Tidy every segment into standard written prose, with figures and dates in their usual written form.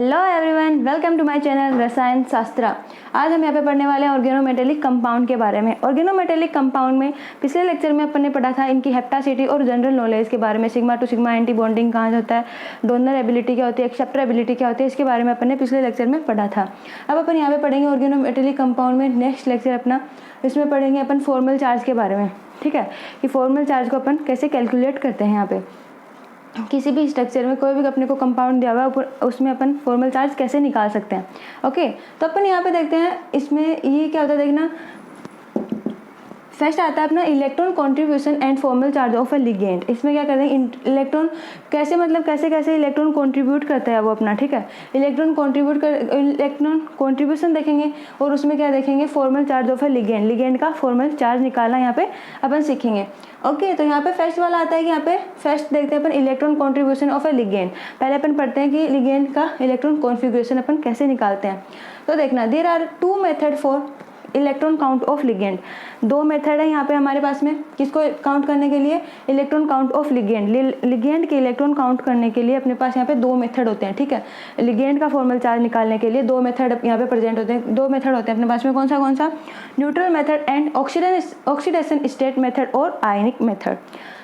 Hello everyone, welcome to my channel Rasayan Shastra. आज हम यहाँ पे पढ़ने वाले हैं ऑर्गेनोमेटेलिक कंपाउंड के बारे में। ऑर्गेनोमेटेलिक कंपाउंड में पिछले लेक्चर में अपन ने पढ़ा था इनकी हेप्टासिटी और जनरल नॉलेज के बारे में, sigma two sigma anti bonding कहाँ होता है, डोनर एबिलिटी क्या होती है, एक्सेप्टर एबिलिटी क्या होती है, इसके बारे में अपन ने पिछले लेक्चर में पढ़ा था। अब अपन यहाँ पे पढ़ेंगे ऑर्गेनोमेटेलिक कंपाउंड में नेक्स्ट लेक्चर अपना, इसमें पढ़ेंगे अपन फॉर्मल चार्ज के बारे में। ठीक है, कि फॉर्मल चार्ज को अपन कैसे कैलकुलेट करते हैं। यहाँ पे किसी भी स्ट्रक्चर में कोई भी अपने को कंपाउंड दिया हुआ है, उसमें अपन फॉर्मल चार्ज कैसे निकाल सकते हैं। ओके, तो अपन यहाँ पे देखते हैं इसमें ये क्या होता है, देखना फर्स्ट आता है अपना electron contribution and formal charge of a ligand. इसमें क्या करते हैं, इलेक्ट्रॉन कैसे मतलब कैसे इलेक्ट्रॉन कंट्रीब्यूट करता है वो अपना। ठीक है, इलेक्ट्रॉन कंट्रीब्यूशन देखेंगे और उसमें क्या देखेंगे, formal charge of a ligand. Ligand का फॉर्मल चार्ज निकालना यहाँ पे अपन सीखेंगे। ओके, तो यहाँ पे फर्स्ट वाला आता है कि यहाँ पे फर्स्ट देखते हैं अपन electron contribution of a ligand. पहले अपन पढ़ते हैं कि लिगेंड का इलेक्ट्रॉन कॉन्फ़िगरेशन अपन कैसे निकालते हैं। तो देखना, there are two method for electron count of ligand. दो मेथड है यहाँ पे हमारे पास में, किसको काउंट करने के लिए, electron count of ligand. Ligand के इलेक्ट्रॉन काउंट करने के लिए अपने पास यहाँ पे दो मेथड होते हैं। ठीक है, लिगेंड का फॉर्मल चार्ज निकालने के लिए दो मेथड यहाँ पे प्रेजेंट होते हैं, दो मेथड होते हैं अपने पास में। कौन सा, neutral method and oxidation state method और आयनिक मेथड।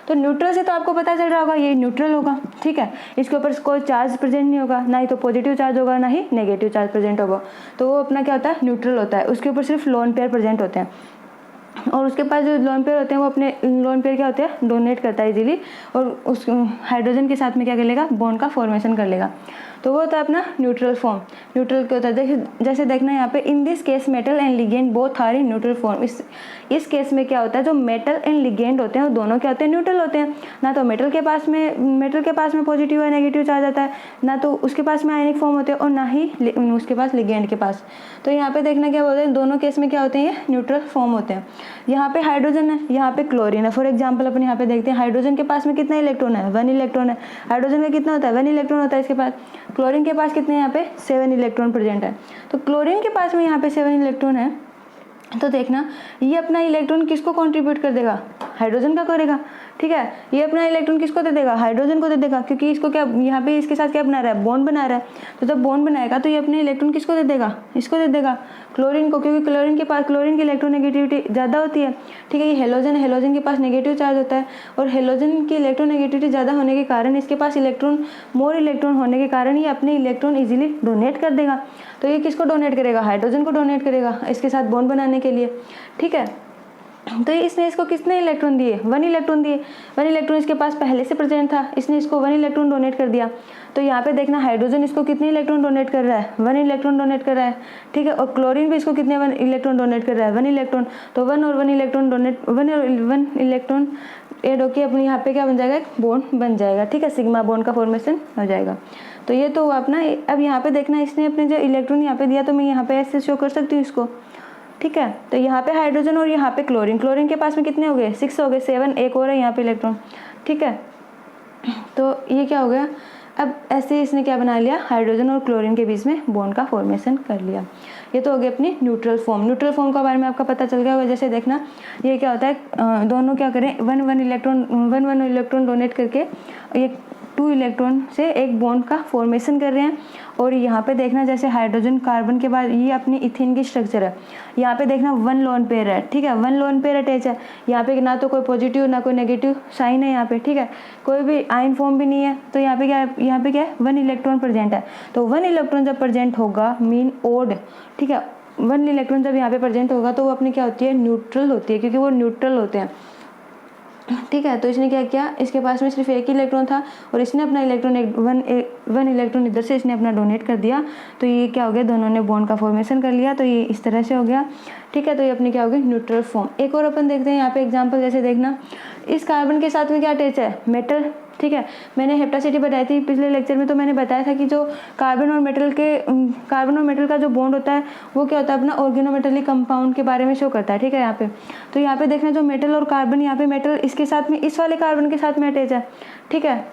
तो न्यूट्रल से तो आपको पता चल रहा होगा ये न्यूट्रल होगा। ठीक है, इसके ऊपर कोई चार्ज प्रेजेंट नहीं होगा, ना ही तो पॉजिटिव चार्ज होगा ना ही नेगेटिव चार्ज प्रेजेंट होगा, तो वो अपना क्या होता है, न्यूट्रल होता है। उसके ऊपर सिर्फ लोन पेयर प्रेजेंट होते हैं और उसके पास जो लोन पेयर होते हैं वो अपने लोन पेयर क्या होते हैं, डोनेट करता है इजीली, और उस हाइड्रोजन के साथ में क्या कर लेगा, बॉन्ड का फॉर्मेशन कर लेगा। तो वो होता है अपना न्यूट्रल फॉर्म। न्यूट्रल क्या होता है, जैसे देखना यहाँ पे, in this case metal and ligand both are in neutral form. इस केस में क्या होता है, जो मेटल एंड लिगेंड होते हैं वो दोनों क्या होते हैं, न्यूट्रल होते हैं। ना तो मेटल के पास में पॉजिटिव या नेगेटिव चार्ज आता है, ना तो उसके पास में आयनिक फॉर्म होते हैं, और ना ही उसके पास लिगेंड के पास। तो यहाँ पे देखना क्या बोलते हैं, दोनों केस में क्या होते हैं, न्यूट्रल फॉर्म होते हैं। यहाँ पे हाइड्रोजन है, यहाँ पे क्लोरीन है। फॉर एग्जाम्पल अपन यहाँ पे देखते हैं, हाइड्रोजन के पास में कितना इलेक्ट्रॉन है, 1 इलेक्ट्रॉन है। हाइड्रोजन का कितना होता है, 1 इलेक्ट्रॉन होता है इसके पास। क्लोरीन के पास कितने, यहाँ पे 7 इलेक्ट्रॉन प्रेजेंट है। तो क्लोरीन के पास में यहाँ पे 7 इलेक्ट्रॉन है। तो देखना, ये अपना इलेक्ट्रॉन किसको कंट्रीब्यूट कर देगा, हाइड्रोजन का करेगा। ठीक है, ये अपना इलेक्ट्रॉन किसको दे देगा, हाइड्रोजन को दे देगा, क्योंकि इसको क्या यहाँ पे इसके साथ क्या बना रहा है, बॉन्ड बना रहा है। तो जब बॉन्ड बनाएगा तो ये अपने इलेक्ट्रॉन किसको दे देगा, इसको दे देगा, क्लोरीन को, क्योंकि क्लोरीन की इलेक्ट्रोनेगेटिविटी ज़्यादा होती है। ठीक है, ये हेलोजन के पास नेगेटिव चार्ज होता है, और हेलोजन की इलेक्ट्रोनेगेटिविटी ज़्यादा होने के कारण, इसके पास मोर इलेक्ट्रॉन होने के कारण ये अपने इलेक्ट्रॉन इजीली डोनेट कर देगा। तो ये किसको डोनेट करेगा, हाइड्रोजन को डोनेट करेगा इसके साथ बॉन्ड बनाने के लिए। ठीक है, तो इसने इसको कितने इलेक्ट्रॉन दिए, 1 इलेक्ट्रॉन दिए। 1 इलेक्ट्रॉन इसके पास पहले से प्रेजेंट था, इसने इसको 1 इलेक्ट्रॉन डोनेट कर दिया। तो यहाँ पे देखना, हाइड्रोजन इसको कितने इलेक्ट्रॉन डोनेट कर रहा है, 1 इलेक्ट्रॉन डोनेट कर रहा है। ठीक है, और क्लोरीन भी इसको कितने 1 इलेक्ट्रॉन डोनेट कर रहा है, 1 इलेक्ट्रॉन। तो 1 और 1 इलेक्ट्रॉन एड होकर अपने यहाँ पे क्या बन जाएगा, एक बॉन्ड बन जाएगा। ठीक है, सिग्मा बॉन्ड का फॉर्मेशन हो जाएगा। तो ये तो अपना, अब यहाँ पे देखना, इसने अपने जो इलेक्ट्रॉन यहाँ पे दिया, तो मैं यहाँ पे ऐसे शो कर सकती हूँ इसको। ठीक है, तो यहाँ पे हाइड्रोजन और यहाँ पे क्लोरीन के पास में कितने हो गए, 6 हो गए, 7 एक और है यहाँ पे इलेक्ट्रॉन। ठीक है, तो ये क्या हो गया, अब ऐसे इसने क्या बना लिया, हाइड्रोजन और क्लोरीन के बीच में बॉन्ड का फॉर्मेशन कर लिया। ये तो हो गई अपनी न्यूट्रल फॉर्म। न्यूट्रल फॉर्म के बारे में आपका पता चल गया होगा। जैसे देखना, ये क्या होता है, दोनों क्या करें, 1 इलेक्ट्रॉन डोनेट करके ये 2 इलेक्ट्रॉन से एक बॉन्ड का फॉर्मेशन कर रहे हैं। और यहाँ पे देखना, जैसे हाइड्रोजन कार्बन के बाद ये अपनी इथेन की स्ट्रक्चर है। यहाँ पे देखना 1 लोन पेयर है। ठीक है, 1 लोन पेयर अटैच है। यहाँ पे ना तो कोई पॉजिटिव ना कोई नेगेटिव साइन है यहाँ पे। ठीक है, कोई भी आयन फॉर्म भी नहीं है। तो यहाँ पे क्या है, 1 इलेक्ट्रॉन प्रेजेंट है। तो 1 इलेक्ट्रॉन जब प्रेजेंट होगा, मीन ओड। ठीक है, 1 इलेक्ट्रॉन जब यहाँ पे प्रेजेंट होगा तो वो अपनी क्या होती है, न्यूट्रल होती है, क्योंकि वो न्यूट्रल होते हैं। ठीक है, तो इसने क्या किया, इसके पास में सिर्फ एक इलेक्ट्रॉन था और इसने अपना इलेक्ट्रॉन 1 इलेक्ट्रॉन इधर से इसने अपना डोनेट कर दिया। तो ये क्या हो गया, दोनों ने बॉन्ड का फॉर्मेशन कर लिया। तो ये इस तरह से हो गया। ठीक है, तो ये अपनी क्या हो गई, न्यूट्रल फॉर्म। एक और अपन देखते हैं यहाँ पे एग्जांपल। जैसे देखना, इस कार्बन के साथ में क्या अटैच है, मेटल। ठीक है, मैंने हेप्टासिटी बताई थी पिछले लेक्चर में। तो मैंने बताया था कि जो कार्बन और मेटल का जो बॉन्ड होता है वो क्या होता है, अपना ऑर्गेनोमेटेलिक कंपाउंड के बारे में शो करता है। ठीक है, यहाँ पे तो यहाँ पे देखना, जो मेटल और कार्बन, यहाँ पे मेटल इसके साथ में इस वाले कार्बन के साथ में अटैच है। ठीक है,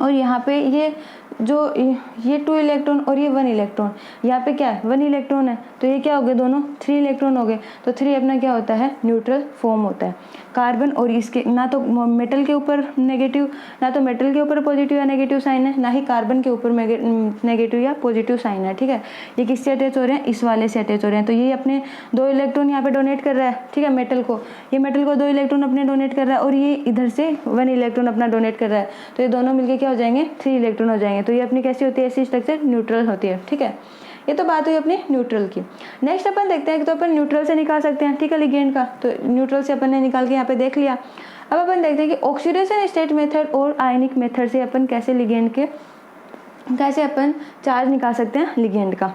और यहाँ पे ये जो ये 2 इलेक्ट्रॉन और ये 1 इलेक्ट्रॉन, यहाँ पे क्या है 1 इलेक्ट्रॉन है, तो ये क्या हो गए दोनों 3 इलेक्ट्रॉन हो गए। तो 3 अपना क्या होता है न्यूट्रल फॉर्म होता है। कार्बन और इसके ना तो मेटल के ऊपर नेगेटिव, ना तो मेटल के ऊपर पॉजिटिव या नेगेटिव साइन है, ना ही कार्बन के ऊपर नेगेटिव या पॉजिटिव साइन है। ठीक है, ये किससे अटैच हो रहे हैं, इस वाले से अटैच हो रहे हैं। तो ये अपने 2 इलेक्ट्रॉन यहाँ पे डोनेट कर रहा है, ठीक है, मेटल को, ये मेटल को 2 इलेक्ट्रॉन अपने डोनेट कर रहा है और ये इधर से 1 इलेक्ट्रॉन अपना डोनेट कर रहा है। तो ये दोनों मिलकर क्या हो जाएंगे 3 इलेक्ट्रॉन हो जाएंगे। तो ये अपनी कैसी होती है, ऐसी स्ट्रक्चर न्यूट्रल होती है। ठीक है, ये तो बात हुई अपनी न्यूट्रल की। नेक्स्ट अपन देखते हैं कि तो अपन न्यूट्रल से निकाल सकते हैं, ठीक है, लिगेंड का। तो न्यूट्रल से अपन ने निकाल के यहाँ पे देख लिया। अब अपन देखते हैं कि ऑक्सीडेशन स्टेट मेथड और आयनिक मेथड से अपन कैसे लिगेंड के कैसे अपन चार्ज निकाल सकते हैं लिगेंड का।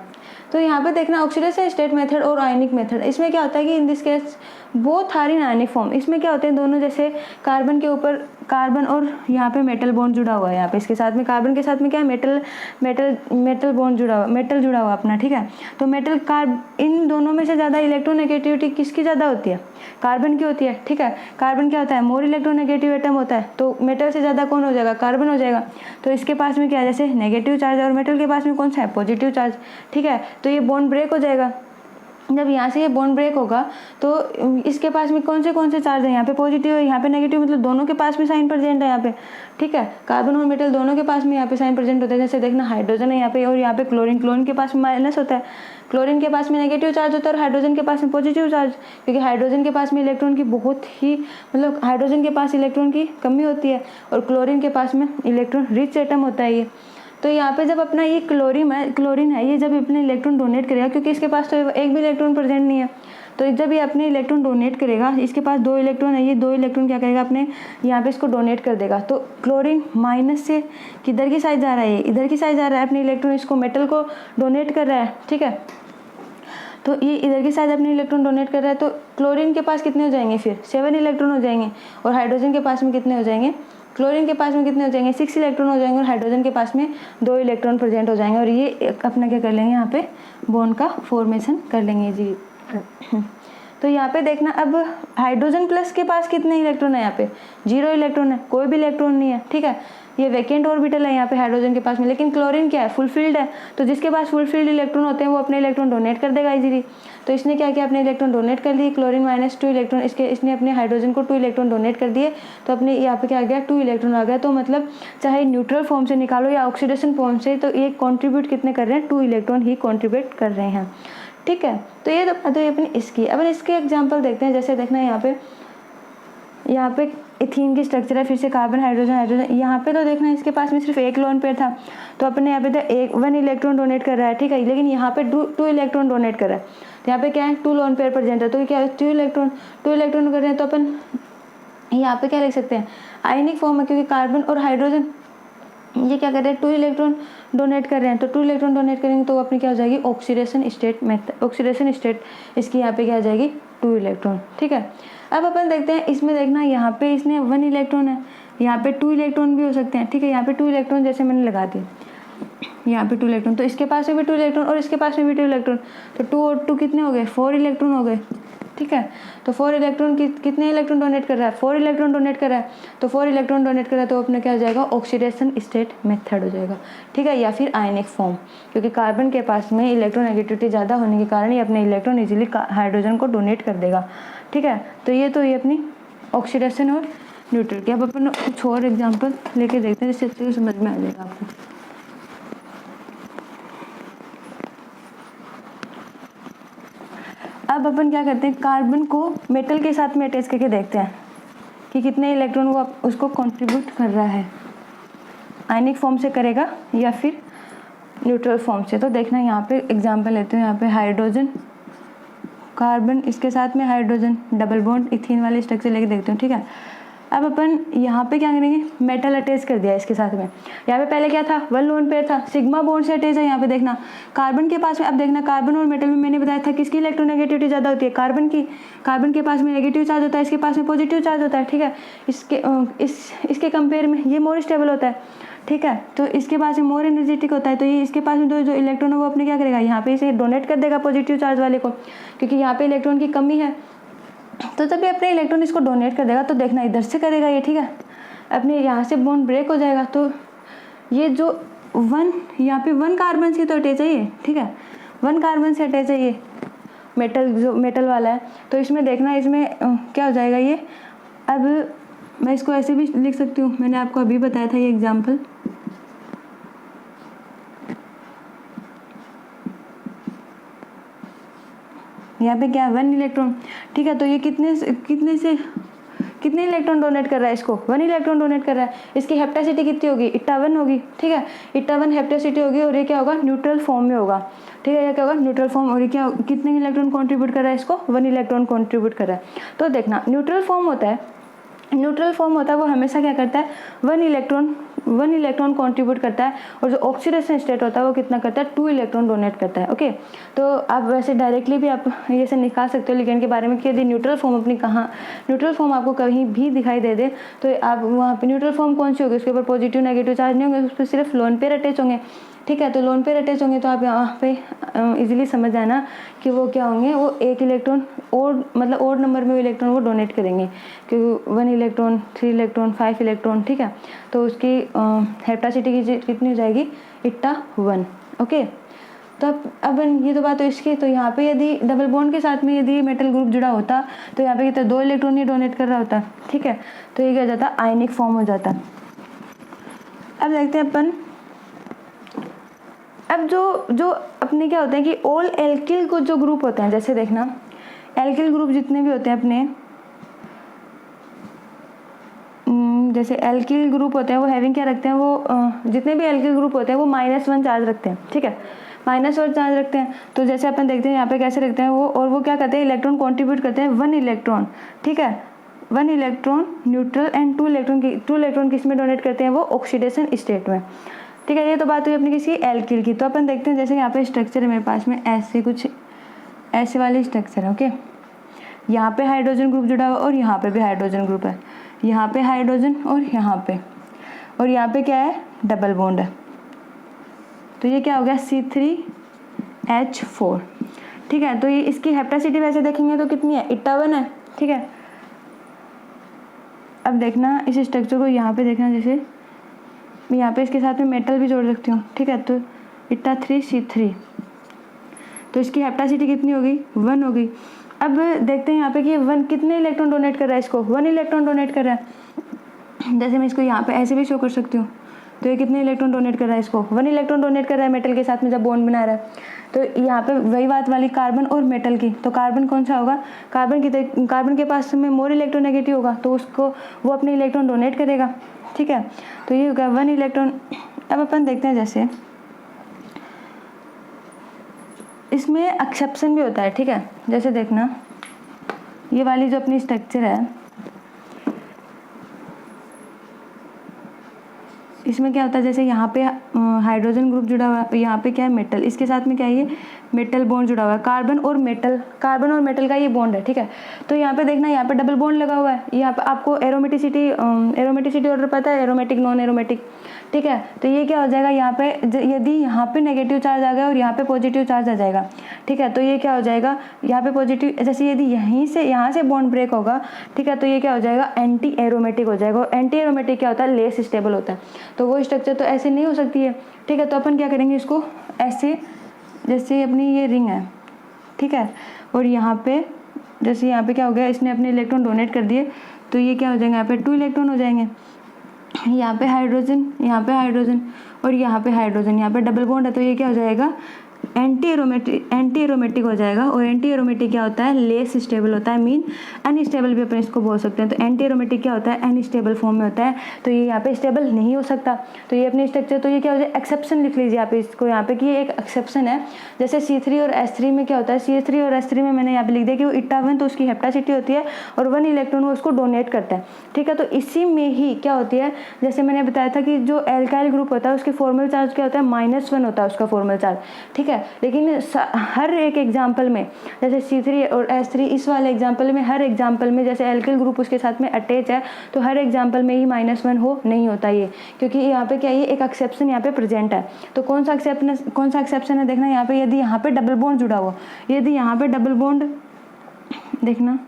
तो यहाँ पे देखना ऑक्सीडेशन स्टेट मेथड और आयनिक मेथड, इसमें क्या होता है कि in this case both are in ionic form. इसमें क्या होते हैं दोनों, जैसे कार्बन के ऊपर कार्बन और यहाँ पे मेटल बॉन्ड जुड़ा हुआ है, यहाँ पे इसके साथ में कार्बन के साथ में क्या है मेटल बॉन्ड जुड़ा हुआ, मेटल जुड़ा हुआ अपना। ठीक है, तो मेटल इन दोनों में से ज़्यादा इलेक्ट्रोनेगेटिविटी किसकी ज़्यादा होती है, कार्बन की होती है। ठीक है, कार्बन क्या होता है मोर इलेक्ट्रोनेगेटिव एटम होता है, तो मेटल से ज़्यादा कौन हो जाएगा, कार्बन हो जाएगा। तो इसके पास में क्या है, जैसे नेगेटिव चार्ज है और मेटल के पास में कौन सा है, पॉजिटिव चार्ज। ठीक है, तो ये बॉन्ड ब्रेक हो जाएगा। जब यहाँ से ये बॉन्ड ब्रेक होगा तो इसके पास में कौन से चार्ज है, यहाँ पे पॉजिटिव है, यहाँ पे नेगेटिव, मतलब दोनों के पास में साइन प्रेजेंट है यहाँ पे। ठीक है, कार्बन और मेटल दोनों के पास में यहाँ पे साइन प्रेजेंट होता है। जैसे देखना हाइड्रोजन है यहाँ पे और यहाँ पे क्लोरीन के पास में माइनस होता है, क्लोरीन के पास में नेगेटिव चार्ज होता है और हाइड्रोजन के पास में पॉजिटिव चार्ज, क्योंकि हाइड्रोजन के पास में इलेक्ट्रॉन की बहुत ही मतलब हाइड्रोजन के पास इलेक्ट्रॉन की कमी होती है और क्लोरीन के पास में इलेक्ट्रॉन रिच एटम होता है ये। तो यहाँ पे जब अपना ये क्लोरीन है ये जब अपने इलेक्ट्रॉन डोनेट करेगा, क्योंकि इसके पास तो एक भी इलेक्ट्रॉन प्रेजेंट नहीं है, तो जब ये अपने इलेक्ट्रॉन डोनेट करेगा, इसके पास 2 इलेक्ट्रॉन है, ये 2 इलेक्ट्रॉन क्या करेगा अपने यहाँ पे इसको डोनेट कर देगा। तो क्लोरीन माइनस से किधर की साइड जा रहा है, ये इधर की साइड जा रहा है, अपने इलेक्ट्रॉन इसको मेटल को डोनेट कर रहा है। ठीक है, तो ये इधर की साइड अपने इलेक्ट्रॉन डोनेट कर रहा है, तो क्लोरीन के पास कितने हो जाएंगे फिर 7 इलेक्ट्रॉन हो जाएंगे और हाइड्रोजन के पास में कितने हो जाएंगे, क्लोरीन के पास में कितने हो जाएंगे 6 इलेक्ट्रॉन हो जाएंगे और हाइड्रोजन के पास में 2 इलेक्ट्रॉन प्रेजेंट हो जाएंगे और ये अपना क्या कर लेंगे यहाँ पे बॉन्ड का फॉर्मेशन कर लेंगे जी। तो यहाँ पे देखना अब हाइड्रोजन प्लस के पास कितने इलेक्ट्रॉन है, यहाँ पे 0 इलेक्ट्रॉन है, कोई भी इलेक्ट्रॉन नहीं है। ठीक है, ये वैकेंट ऑर्बिटल है यहाँ पे हाइड्रोजन के पास में, लेकिन क्लोरीन क्या है फुलफिल्ड है, तो जिसके पास फुलफिल्ड इलेक्ट्रॉन होते हैं वो अपने इलेक्ट्रॉन डोनेट कर देगा इजीली। तो इसने क्या किया अपने इलेक्ट्रॉन डोनेट कर दिए, क्लोरीन माइनस 2 इलेक्ट्रॉन, इसने अपने हाइड्रोजन को 2 इलेक्ट्रॉन डोनेट कर दिए, तो अपने यहाँ पे क्या आ गया 2 इलेक्ट्रॉन आ गया। तो मतलब चाहे न्यूट्रल फॉर्म से निकालो या ऑक्सीडेशन फॉर्म से, तो ये कॉन्ट्रीब्यूट कितने कर रहे हैं 2 इलेक्ट्रॉन ही कॉन्ट्रीब्यूट कर रहे हैं। ठीक है, तो ये तो ये अपनी इसकी। अब इसके एग्जाम्पल देखते हैं, जैसे देखना यहाँ पे इथीन की स्ट्रक्चर है, फिर से कार्बन हाइड्रोजन यहाँ पे तो देखना इसके पास में सिर्फ एक लोन पेयर था, तो अपने यहाँ पे तो 1 इलेक्ट्रॉन डोनेट कर रहा है। ठीक है, लेकिन यहाँ पे 2 इलेक्ट्रॉन डोनेट कर रहा है, तो यहाँ पे क्या है 2 लोन पेयर प्रेजेंट है, तो क्या है 2 इलेक्ट्रॉन कर रहे हैं। तो अपन यहाँ पे क्या लिख सकते हैं आयनिक फॉर्म है, क्योंकि कार्बन और हाइड्रोजन ये क्या कर रहे हैं 2 इलेक्ट्रॉन डोनेट कर रहे हैं, तो 2 इलेक्ट्रॉन डोनेट करेंगे तो अपनी क्या हो जाएगी ऑक्सीडेशन स्टेट इसकी यहाँ पे क्या आ जाएगी 2 इलेक्ट्रॉन। ठीक है, अब अपन देखते हैं इसमें देखना यहाँ पे इसने 1 इलेक्ट्रॉन है, यहाँ पे 2 इलेक्ट्रॉन भी हो सकते हैं। ठीक है, यहाँ पे 2 इलेक्ट्रॉन जैसे मैंने लगा दिए, यहाँ पे 2 इलेक्ट्रॉन, तो इसके पास में भी 2 इलेक्ट्रॉन और इसके पास में भी 2 इलेक्ट्रॉन, तो 2 और 2 कितने हो गए 4 इलेक्ट्रॉन हो गए। ठीक है, तो 4 इलेक्ट्रॉन कितने इलेक्ट्रॉन डोनेट कर रहा है 4 इलेक्ट्रॉन डोनेट कर रहा है, तो 4 इलेक्ट्रॉन डोनेट कर रहा है, तो अपने क्या हो जाएगा ऑक्सीडेशन स्टेट मेथड हो जाएगा। ठीक है, या फिर आयनिक फॉर्म, क्योंकि कार्बन के पास में इलेक्ट्रोनेगेटिविटी ज़्यादा होने के कारण ये अपने इलेक्ट्रॉन इजीली हाइड्रोजन को डोनेट कर देगा। ठीक है, तो ये अपनी ऑक्सीडेशन और न्यूट्रल की। अब अपन कुछ और एग्जाम्पल लेके देखते हैं जिससे अच्छे से समझ में आ जाएगा आपको। अब अपन क्या करते हैं कार्बन को मेटल के साथ में अटैच करके देखते हैं कि कितने इलेक्ट्रॉन वो उसको कंट्रीब्यूट कर रहा है, आयनिक फॉर्म से करेगा या फिर न्यूट्रल फॉर्म से। तो देखना यहाँ पे एग्जांपल लेते हैं, यहाँ पे हाइड्रोजन कार्बन इसके साथ में हाइड्रोजन डबल बॉन्ड इथीन वाले स्ट्रक्चर लेके देखते हैं। ठीक है, अब अपन यहाँ पे क्या करेंगे मेटल अटैच कर दिया इसके साथ में, यहाँ पे पहले क्या था 1 लोन पेयर था, सिग्मा बॉन्ड से अटैच है। यहाँ पे देखना कार्बन के पास में, अब देखना कार्बन और मेटल में मैंने बताया था किसकी इलेक्ट्रोनेगेटिविटी ज़्यादा होती है कार्बन की, कार्बन के पास में नेगेटिव चार्ज होता है, इसके पास में पॉजिटिव चार्ज होता है। ठीक है, इसके कंपेयर में ये मोर स्टेबल होता है। ठीक है, तो इसके पास में मोर एनर्जेटिक होता है, तो ये इसके पास में जो इलेक्ट्रॉन है वो अपने क्या करेगा यहाँ पे इसे डोनेट कर देगा पॉजिटिव चार्ज वाले को, क्योंकि यहाँ पे इलेक्ट्रॉन की कमी है, तो जब ये अपने इलेक्ट्रॉन इसको डोनेट कर देगा तो देखना इधर से करेगा ये। ठीक है, अपने यहाँ से बॉन्ड ब्रेक हो जाएगा, तो ये जो वन, यहाँ पे 1 कार्बन से तो अटैच है ये, ठीक है, 1 कार्बन से अटैच है ये मेटल, जो मेटल वाला है। तो इसमें देखना, इसमें क्या हो जाएगा ये। अब मैं इसको ऐसे भी लिख सकती हूँ, मैंने आपको अभी बताया था ये एग्जाम्पल। यहाँ पे क्या है 1 इलेक्ट्रॉन, ठीक है। तो ये कितने इलेक्ट्रॉन डोनेट कर रहा है इसको, 1 इलेक्ट्रॉन डोनेट कर रहा है। इसकी हेप्टासिटी कितनी होगी, 51 होगी, ठीक है, 51 हेप्टासिटी होगी। और ये क्या होगा, न्यूट्रल फॉर्म में होगा, ठीक है, ये क्या होगा, न्यूट्रल फॉर्म। और ये क्या, कितने इलेक्ट्रॉन कंट्रीब्यूट कर रहा है इसको, 1 इलेक्ट्रॉन कंट्रीब्यूट कर रहा है। तो देखना न्यूट्रल फॉर्म होता है, वो हमेशा क्या करता है, 1 इलेक्ट्रॉन कंट्रीब्यूट करता है। और जो ऑक्सीडेशन स्टेट होता है वो कितना करता है, 2 इलेक्ट्रॉन डोनेट करता है। ओके, तो आप वैसे डायरेक्टली भी आप ये से निकाल सकते हो लिगेंड के बारे में कि यदि न्यूट्रल फॉर्म आपको कहीं भी दिखाई दे दे तो आप वहाँ पे न्यूट्रल फॉर्म कौन सी होगी, उसके ऊपर पॉजिटिव नेगेटिव चार्ज नहीं होंगे, उस पर सिर्फ लोन पेयर अटैच होंगे, ठीक है। तो लोन पेयर अटैच होंगे तो आप यहाँ पे इजीली समझ जाना कि वो क्या होंगे, वो 1 इलेक्ट्रॉन और मतलब और नंबर में इलेक्ट्रॉन वो डोनेट करेंगे, क्योंकि 1 इलेक्ट्रॉन, 3 इलेक्ट्रॉन, 5 इलेक्ट्रॉन, ठीक है। तो उसकी हेप्टासिटी कितनी हो जाएगी, 81। ओके, तो अब ये तो बात हो इसकी। तो यहाँ पे यदि डबल बॉन्ड के साथ में यदि मेटल ग्रुप जुड़ा होता तो यहाँ पे कितना 2 इलेक्ट्रॉन ही डोनेट कर रहा होता, ठीक है। तो ये क्या हो जाता, आयनिक फॉर्म हो जाता। अब देखते हैं अपन, अब जो अपने क्या होता है कि ऑल एल्किल को जो ग्रुप होते हैं, जैसे देखना एल्किल ग्रुप जितने भी होते हैं अपने, जैसे एल्किल ग्रुप होते हैं वो हैविंग क्या रखते हैं, वो जितने भी एल्किल ग्रुप होते हैं वो -1 चार्ज रखते हैं, ठीक है, -1 चार्ज रखते हैं। तो जैसे अपन देखते हैं यहाँ पे कैसे रखते हैं वो, और वो क्या करते हैं, इलेक्ट्रॉन कॉन्ट्रीब्यूट करते हैं 1 इलेक्ट्रॉन, ठीक है, 1 इलेक्ट्रॉन न्यूट्रल एंड 2 इलेक्ट्रॉन किस में डोनेट करते हैं, वो ऑक्सीडेशन स्टेट में, ठीक है। ये तो बात हुई अपनी किसी एल्किल की। तो अपन देखते हैं, जैसे यहाँ पे स्ट्रक्चर है मेरे पास में, ऐसे वाली स्ट्रक्चर है। ओके, यहाँ पे हाइड्रोजन ग्रुप जुड़ा हुआ और यहाँ पे भी हाइड्रोजन ग्रुप है, यहाँ पे हाइड्रोजन और यहाँ पे क्या है, डबल बॉन्ड है। तो ये क्या हो गया, C3H4, ठीक है। तो ये इसकी हेप्टासिटी वैसे देखेंगे तो कितनी है, 51 है, ठीक है। अब देखना इस स्ट्रक्चर को, यहाँ पे देखना, जैसे मैं यहाँ पे इसके साथ में मेटल भी जोड़ सकती हूँ, ठीक है। तो 3C3, तो इसकी हेप्टासिटी कितनी होगी, 1 होगी। अब देखते हैं यहाँ पे कि 1 कितने इलेक्ट्रॉन डोनेट कर रहा है इसको, 1 इलेक्ट्रॉन डोनेट कर रहा है। जैसे मैं इसको यहाँ पे ऐसे भी शो कर सकती हूँ, तो ये कितने इलेक्ट्रॉन डोनेट कर रहा है इसको, 1 इलेक्ट्रॉन डोनेट कर रहा है मेटल के साथ में जब बॉन्ड बना रहा है। तो यहाँ पे वही बात वाली कार्बन और मेटल की, तो कार्बन कौन सा होगा, कार्बन के पास में मोर इलेक्ट्रोनेगेटिव होगा, तो उसको वो अपने इलेक्ट्रॉन डोनेट करेगा, ठीक है। तो ये होगा 1 इलेक्ट्रॉन। अब अपन देखते हैं, जैसे इसमें एक्सेप्शन भी होता है, ठीक है। जैसे देखना ये वाली जो अपनी स्ट्रक्चर है, इसमें क्या होता है, जैसे यहाँ पे हाइड्रोजन ग्रुप जुड़ा हुआ है, यहाँ पे क्या है, मेटल, इसके साथ में क्या है, ये मेटल बॉन्ड जुड़ा हुआ है, कार्बन और मेटल का ये बॉन्ड है, ठीक है। तो यहाँ पे देखना, यहाँ पे डबल बॉन्ड लगा हुआ है, यहाँ पे आपको एरोमेटिसिटी ऑर्डर पता है, एरोमेटिक, नॉन एरोमेटिक, ठीक है। तो ये क्या हो जाएगा, यहाँ पे यदि यहाँ पे नेगेटिव चार्ज आ गया और यहाँ पे पॉजिटिव चार्ज आ जाएगा, ठीक है। तो ये क्या हो जाएगा, यहाँ पे पॉजिटिव, जैसे यदि यहाँ से बॉन्ड ब्रेक होगा, ठीक है, तो ये क्या हो जाएगा, एंटी एरोमेटिक हो जाएगा। और एंटी एरोमेटिक क्या होता है, लेस स्टेबल होता है। तो वो स्ट्रक्चर तो ऐसे नहीं हो सकती है, ठीक है। तो अपन क्या करेंगे, इसको ऐसे, जैसे अपनी ये रिंग है, ठीक है, और यहाँ पे जैसे यहाँ पे क्या हो गया, इसने अपने इलेक्ट्रॉन डोनेट कर दिए, तो ये क्या हो जाएंगे, यहाँ पे 2 इलेक्ट्रॉन हो जाएंगे, यहाँ पे हाइड्रोजन और यहाँ पे हाइड्रोजन, यहाँ पे डबल बॉन्ड है, तो ये क्या हो जाएगा, एंटी एरोमेटिक हो जाएगा। और एंटी एरोमेटिक क्या होता है, लेस स्टेबल होता है, मीन अनस्टेबल भी अपन इसको बोल सकते हैं। तो एंटी एरोमेटिक क्या होता है, अनस्टेबल फॉर्म में होता है, तो ये यहाँ पे स्टेबल नहीं हो सकता। तो ये अपनी स्ट्रक्चर, तो ये क्या हो जाए, एक्सेप्शन लिख लीजिए आप इसको यहाँ पे कि ये एक एक्सेप्शन है। जैसे C3 और S3 में क्या होता है, C3 और S3 में मैंने यहाँ पे लिख दिया कि वो 51, तो उसकी हेप्टासिटी होती है और 1 इलेक्ट्रॉन वो उसको डोनेट करता है, ठीक है। तो इसी में ही क्या होती है, जैसे मैंने बताया था कि जो एल्काइल ग्रुप होता है उसके फॉर्मल चार्ज क्या होता है, -1 होता है उसका फॉर्मल चार्ज, ठीक है। लेकिन हर एक एग्जाम्पल में, जैसे C3 और S3, इस वाले एग्जाम्पल में, हर एग्जाम्पल में जैसे एल्किल ग्रुप उसके साथ में अटैच है, तो हर एग्जाम्पल में ही -1 हो नहीं होता ये, क्योंकि यहाँ पे क्या है, एक एक्सेप्शन यहाँ पे प्रेजेंट है। तो कौन सा एक्सेप्शन है, देखना यहाँ पे, यदि यहाँ पे डबल बॉन्ड जुड़ा हुआ, यदि यहाँ पे डबल बॉन्ड, देखना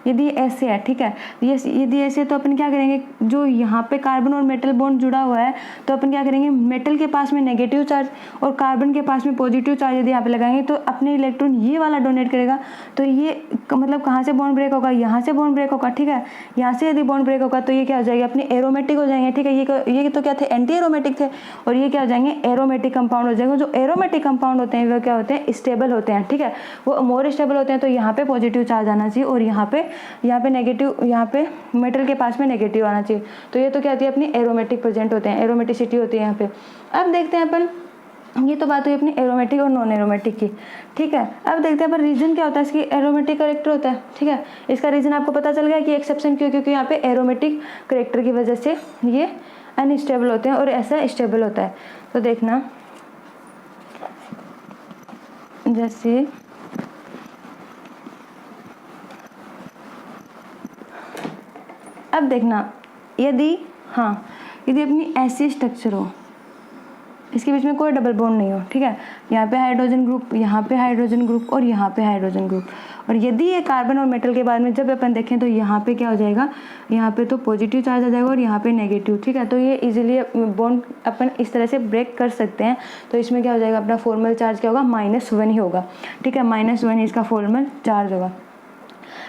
यदि ऐसे है, ठीक है, यदि ऐसे तो अपन क्या करेंगे, जो यहाँ पे कार्बन और मेटल बॉन्ड जुड़ा हुआ है तो अपन क्या करेंगे, मेटल के पास में नेगेटिव चार्ज और कार्बन के पास में पॉजिटिव चार्ज यदि यहाँ पे लगाएंगे तो अपने इलेक्ट्रॉन ये वाला डोनेट करेगा। तो ये मतलब कहाँ से बॉन्ड ब्रेक होगा, यहाँ से बॉन्ड ब्रेक होगा, ठीक है। यहाँ से यदि बॉन्ड ब्रेक होगा तो ये क्या हो जाएगा, अपने एरोमेटिक हो जाएंगे, ठीक है। ये तो क्या थे, एंटी एरोमेटिक थे, और ये क्या हो जाएंगे, एरोमेटिक कंपाउंड हो जाएंगे। जो एरोमेटिक कंपाउंड होते हैं वो क्या होते हैं, स्टेबल होते हैं, ठीक है, वो मोर स्टेबल होते हैं। तो यहाँ पे पॉजिटिव चार्ज आना चाहिए और यहाँ पे नेगेटिव, यहाँ पे मेटल के पास में नेगेटिव आना चाहिए। तो ये तो क्या होती है, अपनी एरोमेटिक प्रेजेंट होते हैं, एरोमेटिसिटी होती है यहाँ पे। अब देखते हैं अपन, ये तो बात हुई अपनी एरोमेटिक और नॉन एरोमेटिक की, ठीक है। अब देखते हैं पर रीजन क्या होता है, इसकी एरोमेटिक करेक्टर होता है, ठीक है। इसका रीजन आपको पता चल गया कि एक्सेप्शन क्यों, क्योंकि यहाँ पे एरोमेटिक करेक्टर की वजह से ये अनस्टेबल होते हैं और ऐसा स्टेबल होता है। तो देखना, जैसे अब देखना, यदि अपनी ऐसी स्ट्रक्चर हो, इसके बीच में कोई डबल बॉन्ड नहीं हो, ठीक है, यहाँ पे हाइड्रोजन ग्रुप, यहाँ पे हाइड्रोजन ग्रुप और यहाँ पे हाइड्रोजन ग्रुप, और यदि ये कार्बन और मेटल के बाद में जब अपन देखें तो यहाँ पे क्या हो जाएगा, यहाँ पे तो पॉजिटिव चार्ज आ जाएगा और यहाँ पे नेगेटिव, ठीक है। तो ये इजीली बॉन्ड अपन इस तरह से ब्रेक कर सकते हैं। तो इसमें क्या हो जाएगा, अपना फॉर्मल चार्ज क्या होगा, -1 ही होगा, ठीक है, -1 इसका फॉर्मल चार्ज होगा।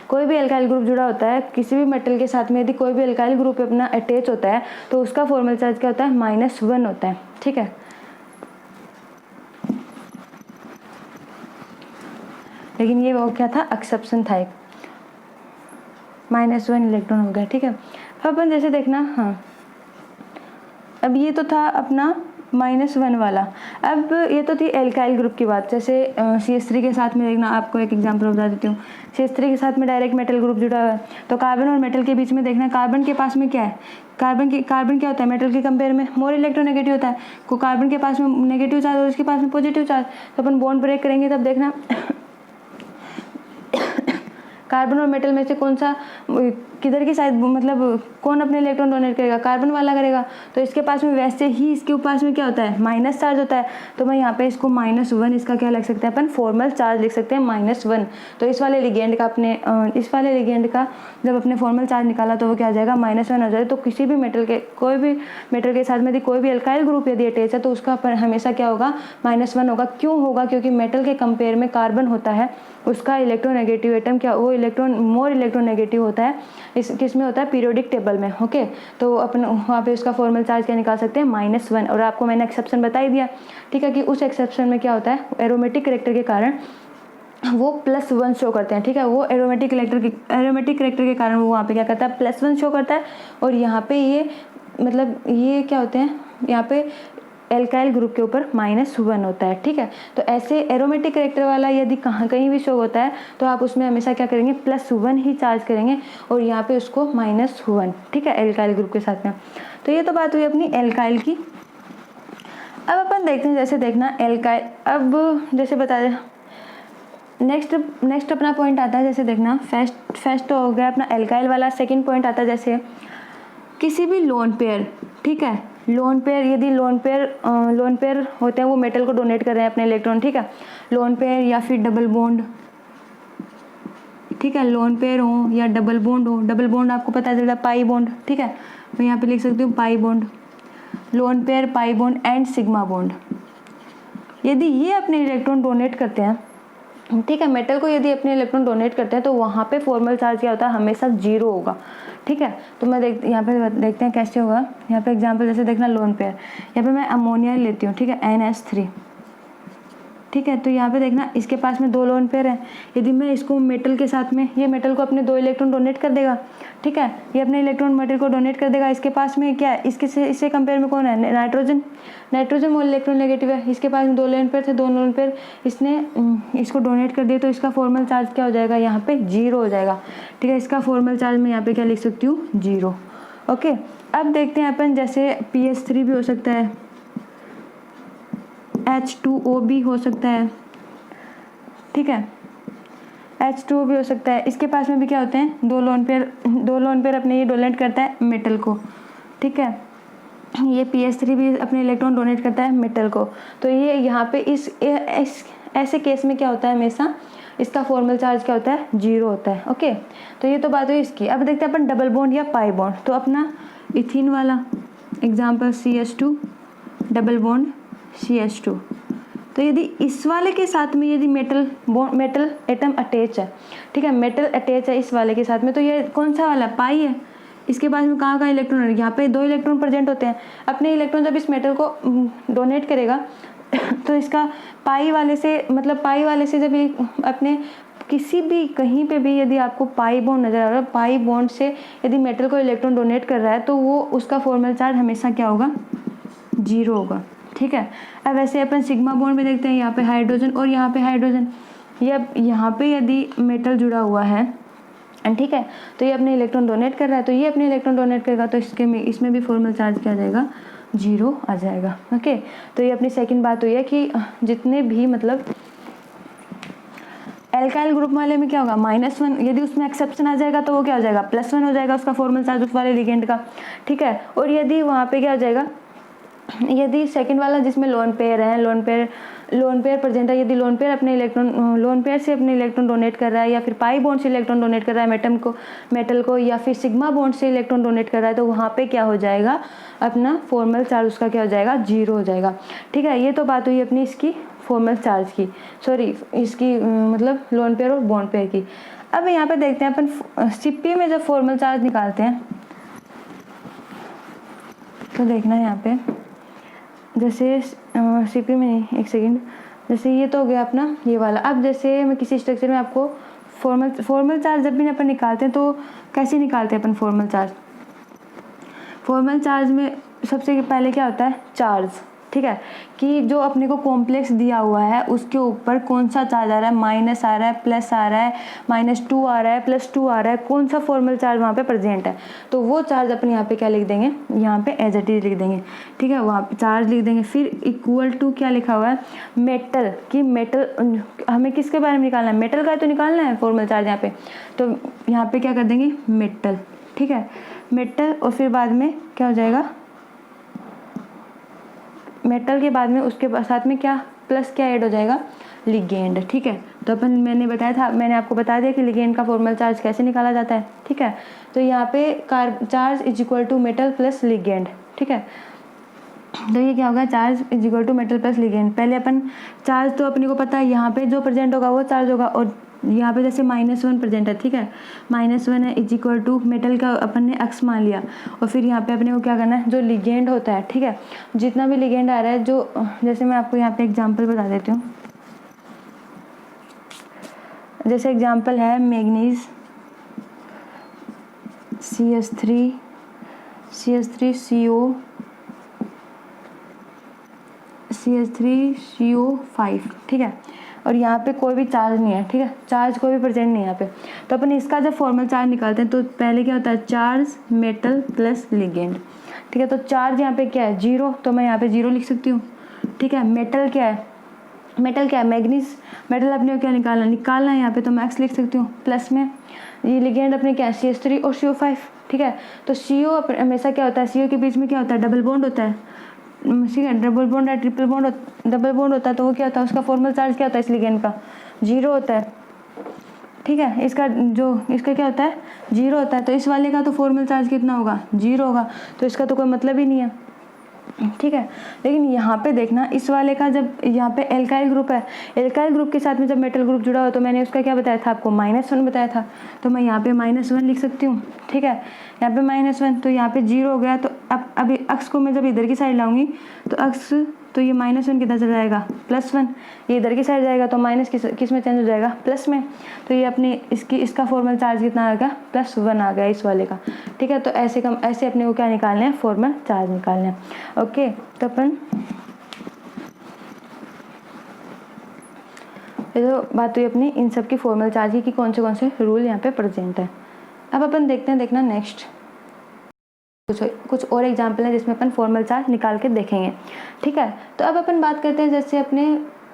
कोई भी अल्काइल ग्रुप जुड़ा होता है किसी भी मेटल के साथ में, यदि कोई भी अल्काइल ग्रुप अपना अटैच होता है तो उसका फॉर्मल चार्ज क्या होता है, -1 होता है, ठीक है। लेकिन ये वो क्या था, एक्सेप्शन था, एक -1 इलेक्ट्रॉन हो गया, ठीक है। अब अपन जैसे देखना, अब ये तो था अपना -1 वाला। अब ये तो थी एल्काइल ग्रुप की बात। जैसे CH3 के साथ में देखना, आपको एक एग्जांपल बता देती हूँ। CH3 के साथ में डायरेक्ट मेटल ग्रुप जुड़ा हुआ है, तो कार्बन और मेटल के बीच में देखना, कार्बन के पास में क्या है, कार्बन क्या होता है, मेटल के कंपेयर में मोर इलेक्ट्रोनेगेटिव होता है। को कार्बन के पास में नेगेटिव चार्ज और इसके पास में पॉजिटिव चार्ज, तो अपन बॉन्ड ब्रेक करेंगे तब देखना कार्बन और मेटल में से कौन सा किधर की साइड, मतलब कौन अपने इलेक्ट्रॉन डोनेट करेगा, कार्बन वाला करेगा। तो इसके पास में वैसे ही इसके पास में क्या होता है, माइनस चार्ज होता है। तो मैं यहाँ पे इसको -1 इसका क्या लिख सकते हैं अपन, फॉर्मल चार्ज लिख सकते हैं -1। तो इस वाले लिगेंड का जब अपने फॉर्मल चार्ज निकाला तो वो क्या आ जाएगा, -1 हो जाए। तो किसी भी मेटल के, कोई भी मेटल के साथ में यदि कोई भी अल्काइल ग्रुप यदि अटैच है तो उसका हमेशा क्या होगा, -1 होगा। क्यों होगा, क्योंकि मेटल के कंपेयर में कार्बन होता है, उसका इलेक्ट्रोनेगेटिव एटम क्या, वो मोर इलेक्ट्रोनेगेटिव होता है। इस किसमें होता है, पीरियोडिक टेबल में, ओके। तो अपन वहाँ पे उसका फॉर्मल चार्ज क्या निकाल सकते हैं, -1। और आपको मैंने एक्सेप्शन बता ही दिया, ठीक है, कि उस एक्सेप्शन में क्या होता है, एरोमेटिक करेक्टर के कारण वो +1 शो करते हैं, ठीक है। वो एरोमेटिक करेक्टर के कारण वो वहाँ पे क्या करता है, +1 शो करता है। और यहाँ पे ये मतलब ये क्या होते हैं, यहाँ पे एल्काइल ग्रुप के ऊपर -1 होता है, ठीक है। तो ऐसे एरोमेटिक करेक्टर वाला यदि कहीं भी शो होता है तो आप उसमें हमेशा क्या करेंगे, +1 ही चार्ज करेंगे और यहाँ पे उसको -1, ठीक है, एल्काइल ग्रुप के साथ में। तो ये तो बात हुई अपनी एल्काइल की। अब अपन देखते हैं, जैसे देखना एल्काइल, अब जैसे बता दें नेक्स्ट अपना पॉइंट आता है, जैसे देखना फर्स्ट तो हो गया अपना एल्काइल वाला। सेकंड पॉइंट आता है जैसे किसी भी लोन पेयर, ठीक है, लोन पेयर, यदि लोन पेयर होते हैं, वो मेटल को डोनेट कर रहे हैं अपने इलेक्ट्रॉन, ठीक है, लोन पेयर या फिर डबल बॉन्ड, ठीक है, लोन पेयर हो या डबल बॉन्ड हो। डबल बॉन्ड आपको पता चलता है पाई बॉन्ड, ठीक है, मैं यहाँ पे लिख सकती हूँ pi bond, lone pair, pi bond and sigma bond. यदि ये अपने इलेक्ट्रॉन डोनेट करते हैं, ठीक है, मेटल को यदि अपने इलेक्ट्रॉन डोनेट करते हैं तो वहाँ पे फॉर्मल चार्ज क्या होता है, हमेशा 0 होगा, ठीक है। तो मैं यहाँ पे देखते हैं कैसे होगा। यहाँ पे एग्जांपल जैसे देखना लोन पेयर, यहाँ पे मैं अमोनिया लेती हूँ, ठीक है, NH3, ठीक है। तो यहाँ पे देखना इसके पास में 2 लोन पेयर है। यदि मैं इसको मेटल के साथ में, ये मेटल को अपने 2 इलेक्ट्रॉन डोनेट कर देगा, ठीक है, ये अपने इलेक्ट्रॉन मेटल को डोनेट कर देगा। इसके पास में क्या है, इससे कंपेयर में कौन है, नाइट्रोजन मोल इलेक्ट्रॉन नेगेटिव है। इसके पास में 2 लोन पेयर थे, 2 लोन पेयर इसने इसको डोनेट कर दिया, तो इसका फॉर्मल चार्ज क्या हो जाएगा, यहाँ पे 0 हो जाएगा, ठीक है। इसका फॉर्मल चार्ज मैं यहाँ पे क्या लिख सकती हूँ, 0, ओके। अब देखते हैं अपन, जैसे PH3 भी हो सकता है, H2O भी हो सकता है, ठीक है, H2O भी हो सकता है। इसके पास में भी क्या होते हैं, 2 लोन पेयर अपने ये डोनेट करता है मेटल को, ठीक है। ये PH3 भी अपने इलेक्ट्रॉन डोनेट करता है मेटल को। तो ये यहाँ पे इस ऐसे केस में क्या होता है, हमेशा इसका फॉर्मल चार्ज क्या होता है, 0 होता है। ओके, तो ये तो बात हुई इसकी। अब देखते हैं अपन डबल बॉन्ड या पाई बॉन्ड। तो अपना इथिन वाला example CH2 double bond CH2, तो यदि इस वाले के साथ में यदि मेटल एटम अटैच है, ठीक है, मेटल अटैच है इस वाले के साथ में, तो ये कौन सा वाला, पाई है। इसके बाद में कहाँ कहाँ इलेक्ट्रॉन है, यहाँ पे 2 इलेक्ट्रॉन प्रेजेंट होते हैं। अपने इलेक्ट्रॉन जब इस मेटल को डोनेट करेगा तो इसका पाई वाले से जब ये अपने किसी भी कहीं पे भी यदि आपको पाई बॉन्ड नजर आ रहा है, पाई बॉन्ड से यदि मेटल को इलेक्ट्रॉन डोनेट कर रहा है, तो वो उसका फॉर्मल चार्ज हमेशा क्या होगा, 0 होगा। ठीक है, अब वैसे अपन सिग्मा बॉन्ड में देखते हैं, यहाँ पे हाइड्रोजन और यहाँ पे हाइड्रोजन, ये यहाँ पे यदि मेटल जुड़ा हुआ है, ठीक है, तो ये अपने इलेक्ट्रॉन डोनेट कर रहा है, तो ये अपने इलेक्ट्रॉन डोनेट करेगा, तो इसमें भी फॉर्मल चार्ज क्या आ जाएगा, 0 आ जाएगा। ओके, तो ये अपनी सेकंड बात हुई है कि जितने भी मतलब एल्काइल ग्रुप वाले में क्या होगा, -1, यदि उसमें एक्सेप्शन आ जाएगा तो वो क्या हो जाएगा, +1 हो जाएगा उसका फॉर्मल चार्ज उस वाले लिगेंड का। ठीक है, और यदि वहाँ पे क्या हो जाएगा, यदि सेकंड वाला जिसमें लोन पेयर है, लोन पेयर प्रेजेंट है, यदि लोन पेयर से अपने इलेक्ट्रॉन डोनेट कर रहा है, या फिर पाई बॉन्ड से इलेक्ट्रॉन डोनेट कर रहा है मेटल को, या फिर सिग्मा बॉन्ड से इलेक्ट्रॉन डोनेट कर रहा है, तो वहाँ पे क्या हो जाएगा, अपना फॉर्मल चार्ज उसका क्या हो जाएगा, 0 हो जाएगा। ठीक है, ये तो बात हुई अपनी इसकी फॉर्मल चार्ज की, सॉरी इसकी मतलब लोन पेयर और बॉन्ड पेयर की। अब यहाँ पे देखते हैं अपन सीपी में जब फॉर्मल चार्ज निकालते हैं, तो देखना यहाँ पे जैसे सीपी में नहीं, एक सेकंड, जैसे ये तो हो गया अपना ये वाला। अब जैसे मैं किसी स्ट्रक्चर में आपको फॉर्मल चार्ज जब भी अपन निकालते हैं तो कैसे निकालते हैं अपन फॉर्मल चार्ज में सबसे पहले क्या होता है, चार्ज। ठीक है, कि जो अपने को कॉम्प्लेक्स दिया हुआ है उसके ऊपर कौन सा चार्ज आ रहा है, माइनस आ रहा है, प्लस आ रहा है, -2 आ रहा है, +2 आ रहा है, कौन सा फॉर्मल चार्ज वहाँ पे प्रेजेंट है, तो वो चार्ज अपन यहाँ पे क्या लिख देंगे, यहाँ पे एज इट इज लिख देंगे। ठीक है, वहाँ पे चार्ज लिख देंगे। फिर इक्वल टू क्या लिखा हुआ है, मेटल, कि मेटल हमें किसके बारे में निकालना है, मेटल का तो निकालना है फॉर्मल चार्ज यहाँ पे, तो यहाँ पे क्या कर देंगे, मेटल। ठीक है, मेटल, और फिर बाद में क्या हो जाएगा, मेटल के बाद में उसके साथ में क्या प्लस क्या ऐड हो जाएगा, लिगेंड। ठीक है, तो अपन मैंने आपको बता दिया कि लिगेंड का फॉर्मल चार्ज कैसे निकाला जाता है। ठीक है, तो यहाँ पे charge is equal to metal plus ligand. ठीक है, तो ये क्या होगा, charge is equal to metal plus ligand. पहले अपन चार्ज तो अपने को पता है, यहाँ पे जो प्रेजेंट होगा वो चार्ज होगा, और यहाँ पे जैसे -1 प्रेजेंट है। ठीक है, -1 है इज इक्वल टू मेटल का अपन ने एक्स मान लिया, और फिर यहाँ पे अपने को क्या करना है, जो लिगेंड होता है, ठीक है, जितना भी लिगेंड आ रहा है, जो जैसे मैं आपको यहाँ पे एग्जांपल बता देती हूँ, जैसे एग्जांपल है मैग्नीज CH3CO5। ठीक है, और यहाँ पे कोई भी चार्ज नहीं है। ठीक है, चार्ज कोई भी प्रेजेंट नहीं है यहाँ पे, तो अपन इसका जब फॉर्मल चार्ज निकालते हैं तो पहले क्या होता है, चार्ज मेटल प्लस लिगेंड। ठीक है, तो चार्ज यहाँ पे क्या है, 0, तो मैं यहाँ पे 0 लिख सकती हूँ। ठीक है, मेटल क्या है, मैग्नीज मेटल अपने को क्या निकालना है यहाँ पे, तो मैं एक्स लिख सकती हूँ। प्लस में ये लिगेंड अपने क्या है, CH3 और CO5। ठीक है, तो CO हमेशा क्या होता है, CO के बीच में क्या होता है, डबल बॉन्ड होता है। ठीक है, डबल बॉन्ड या ट्रिपल बॉन्ड होता है, तो वो क्या होता है, उसका फॉर्मल चार्ज क्या होता है, इस लिगेंड का 0 होता है। ठीक है, इसका क्या होता है, 0 होता है, तो इस वाले का तो फॉर्मल चार्ज कितना होगा, 0 होगा, तो इसका तो कोई मतलब ही नहीं है। ठीक है, लेकिन यहाँ पे देखना, इस वाले का जब यहाँ पे एल्काइल ग्रुप है, एल्काइल ग्रुप के साथ में जब मेटल ग्रुप जुड़ा हो, तो मैंने उसका क्या बताया था आपको, -1 बताया था, तो मैं यहाँ पे -1 लिख सकती हूँ। ठीक है, यहाँ पे -1, तो यहाँ पे 0 हो गया, तो अब अभी अक्स को मैं जब इधर की साइड लाऊंगी, तो अक्स, तो ये -1 किधर चला जाएगा, +1, ये इधर की साइड जाएगा, तो माइनस किस में चेंज हो जाएगा, प्लस में, तो ये अपनी इसका फॉर्मल चार्ज कितना आ गया, +1 आ गया इस वाले का। ठीक है, तो ऐसे अपने को क्या निकालने हैं, फॉर्मल चार्ज निकालने हैं। ओके, तो अपन ये तो बात हुई अपनी इन सब की फॉर्मल चार्ज की कि कौन से रूल यहाँ पे प्रेजेंट है। अब अपन देखते हैं, देखना नेक्स्ट कुछ और एग्जाम्पल है जिसमें अपन फॉर्मल चार्ज निकाल के देखेंगे। ठीक है, तो अब अपन बात करते हैं जैसे अपने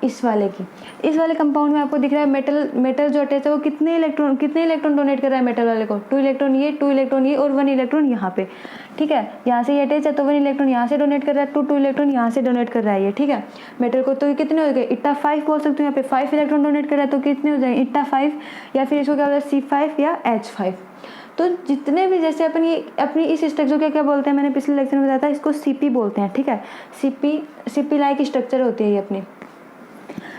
इस वाले की, इस वाले कंपाउंड में आपको दिख रहा है मेटल जो अटैच है वो कितने इलेक्ट्रॉन डोनेट कर रहा है मेटल वाले को, 2 इलेक्ट्रॉन ये, 2 इलेक्ट्रॉन ये और 1 इलेक्ट्रॉन यहाँ पे, ठीक है। यहाँ से ये अटैच है तो 1 इलेक्ट्रॉन यहाँ से डोनेट कर रहा है, 2 इलेक्ट्रॉन यहाँ से डोनेट कर रहा है ये, ठीक है। मेटल को तो ये कितने हो गए, इट्टा 5 बोल सकते हो, यहाँ पे 5 इलेक्ट्रॉन डोनेट कर रहा है तो कितने हो जाएंगे, इट्टा 5, या फिर इसको क्या बोलते हैं C5 या H5। तो जितने भी जैसे अपन ये अपनी इस स्ट्रक्चर को क्या बोलते हैं, मैंने पिछले लेक्चर में बताया था, इसको CP बोलते हैं, ठीक है। CP लाइक स्ट्रक्चर होती है ये अपनी।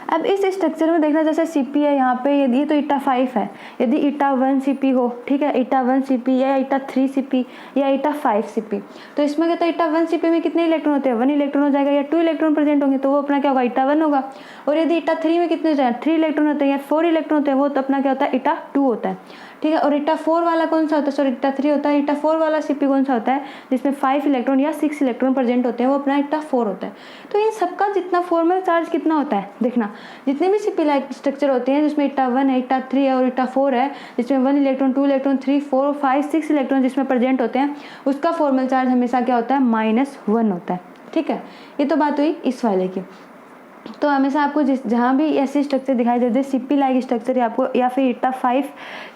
अब इस स्ट्रक्चर में देखना, जैसे CP है यहाँ पे, यदि तो इट्टा 5 है, यदि इट्टा 1 CP हो, ठीक है, इट्टा 1 CP या इट्टा 3 CP या इट्टा 5 CP, तो इसमें कहता है इट्टा 1 CP में कितने इलेक्ट्रॉन होते हैं, 1 इलेक्ट्रॉन हो जाएगा, या 2 इलेक्ट्रॉन प्रेजेंट होंगे तो वो अपना क्या होगा, इट्टा 1 होगा। और यदि इट्टा 3 में कितने हो जाए, 3 इलेक्ट्रॉन होते हैं या 4 इलेक्ट्रॉन होते हैं, वो तो अपना क्या होता है, इट्टा 2 होता है, ठीक है। और इट्टा 4 वाला कौन सा होता है, सॉरी इट्टा 3 होता है, इट्टा 4 वाला CP कौन सा होता है, जिसमें 5 इलेक्ट्रॉन या 6 इलेक्ट्रॉन प्रेजेंट होते हैं, वो अपना इट्टा 4 होता है। तो इन सबका जितना फॉर्मल चार्ज कितना होता है, देखना जितने भी CP लाइक स्ट्रक्चर होते हैं जिसमें इट्टा 1 है, इट्टा 3 है और इट्टा 4 है, जिसमें 1 इलेक्ट्रॉन, 2 इलेक्ट्रॉन, 3, 4, 5, 6 इलेक्ट्रॉन जिसमें प्रेजेंट होते हैं, उसका फॉर्मल चार्ज हमेशा क्या होता है, -1 होता है, ठीक है। ये तो बात हुई इस वाले की। तो हमेशा आपको जहाँ भी ऐसे स्ट्रक्चर दिखाई दे CP लाइक स्ट्रक्चर आपको, या फिर इट्टा 5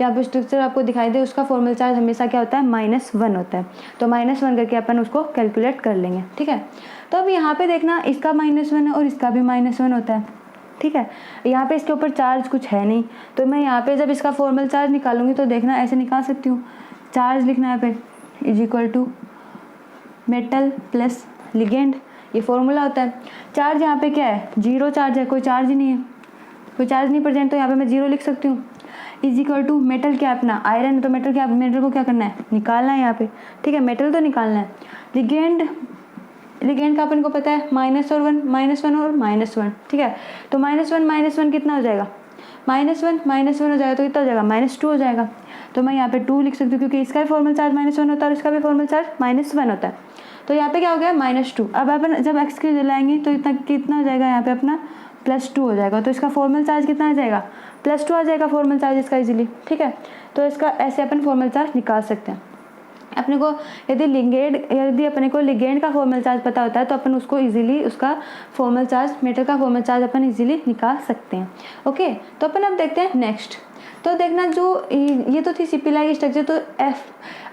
या फिर स्ट्रक्चर आपको दिखाई दे, उसका फॉर्मल चार्ज हमेशा क्या होता है, -1 होता है। तो -1 करके अपन उसको कैलकुलेट कर लेंगे, ठीक है। तो अब यहाँ पे देखना, इसका -1 है और इसका भी -1 होता है, ठीक है। यहाँ पे इसके ऊपर चार्ज कुछ है नहीं, तो मैं यहाँ पे जब इसका फॉर्मल चार्ज निकालूंगी तो देखना ऐसे निकाल सकती हूँ, चार्ज लिखना है यहाँ पे = मेटल प्लस लिगेंड, ये फॉर्मूला होता है। चार्ज यहाँ पे क्या है, 0 चार्ज है, कोई चार्ज ही नहीं है, कोई चार्ज नहीं प्रेजेंट, तो यहाँ पे मैं 0 लिख सकती हूँ। = मेटल क्या अपना आयरन है, तो मेटल को क्या करना है, निकालना है यहाँ पे, ठीक है, मेटल तो निकालना है। लिगेंड का अपन को पता है -1 और 1, ठीक है। तो -1 कितना हो जाएगा, -1 हो जाएगा तो कितना हो जाएगा, -2 हो जाएगा। तो मैं यहाँ पे 2 लिख सकती हूँ, क्योंकि इसका भी फॉर्मल चार्ज -1 होता है और इसका भी फॉर्मल चार्ज -1 होता है। तो यहाँ पे क्या हो गया, -2। अब अपन जब x की जलाएंगे तो इतना कितना हो जाएगा, यहाँ पे अपना +2 हो जाएगा, तो इसका फॉर्मल चार्ज कितना आ जाएगा, +2 आ जाएगा फॉर्मल चार्ज इसका इजीली, ठीक है। तो इसका ऐसे अपन फॉर्मल चार्ज निकाल सकते हैं। अपने को यदि अपने को लिगेंड का फॉर्मल चार्ज पता होता है तो अपन उसको इजीली उसका फॉर्मल चार्ज, मेटल का फॉर्मल चार्ज अपन इजीली निकाल सकते हैं, ओके। तो अपन अब देखते हैं नेक्स्ट। तो देखना, जो ये तो थी CP लाइक स्ट्रक्चर, तो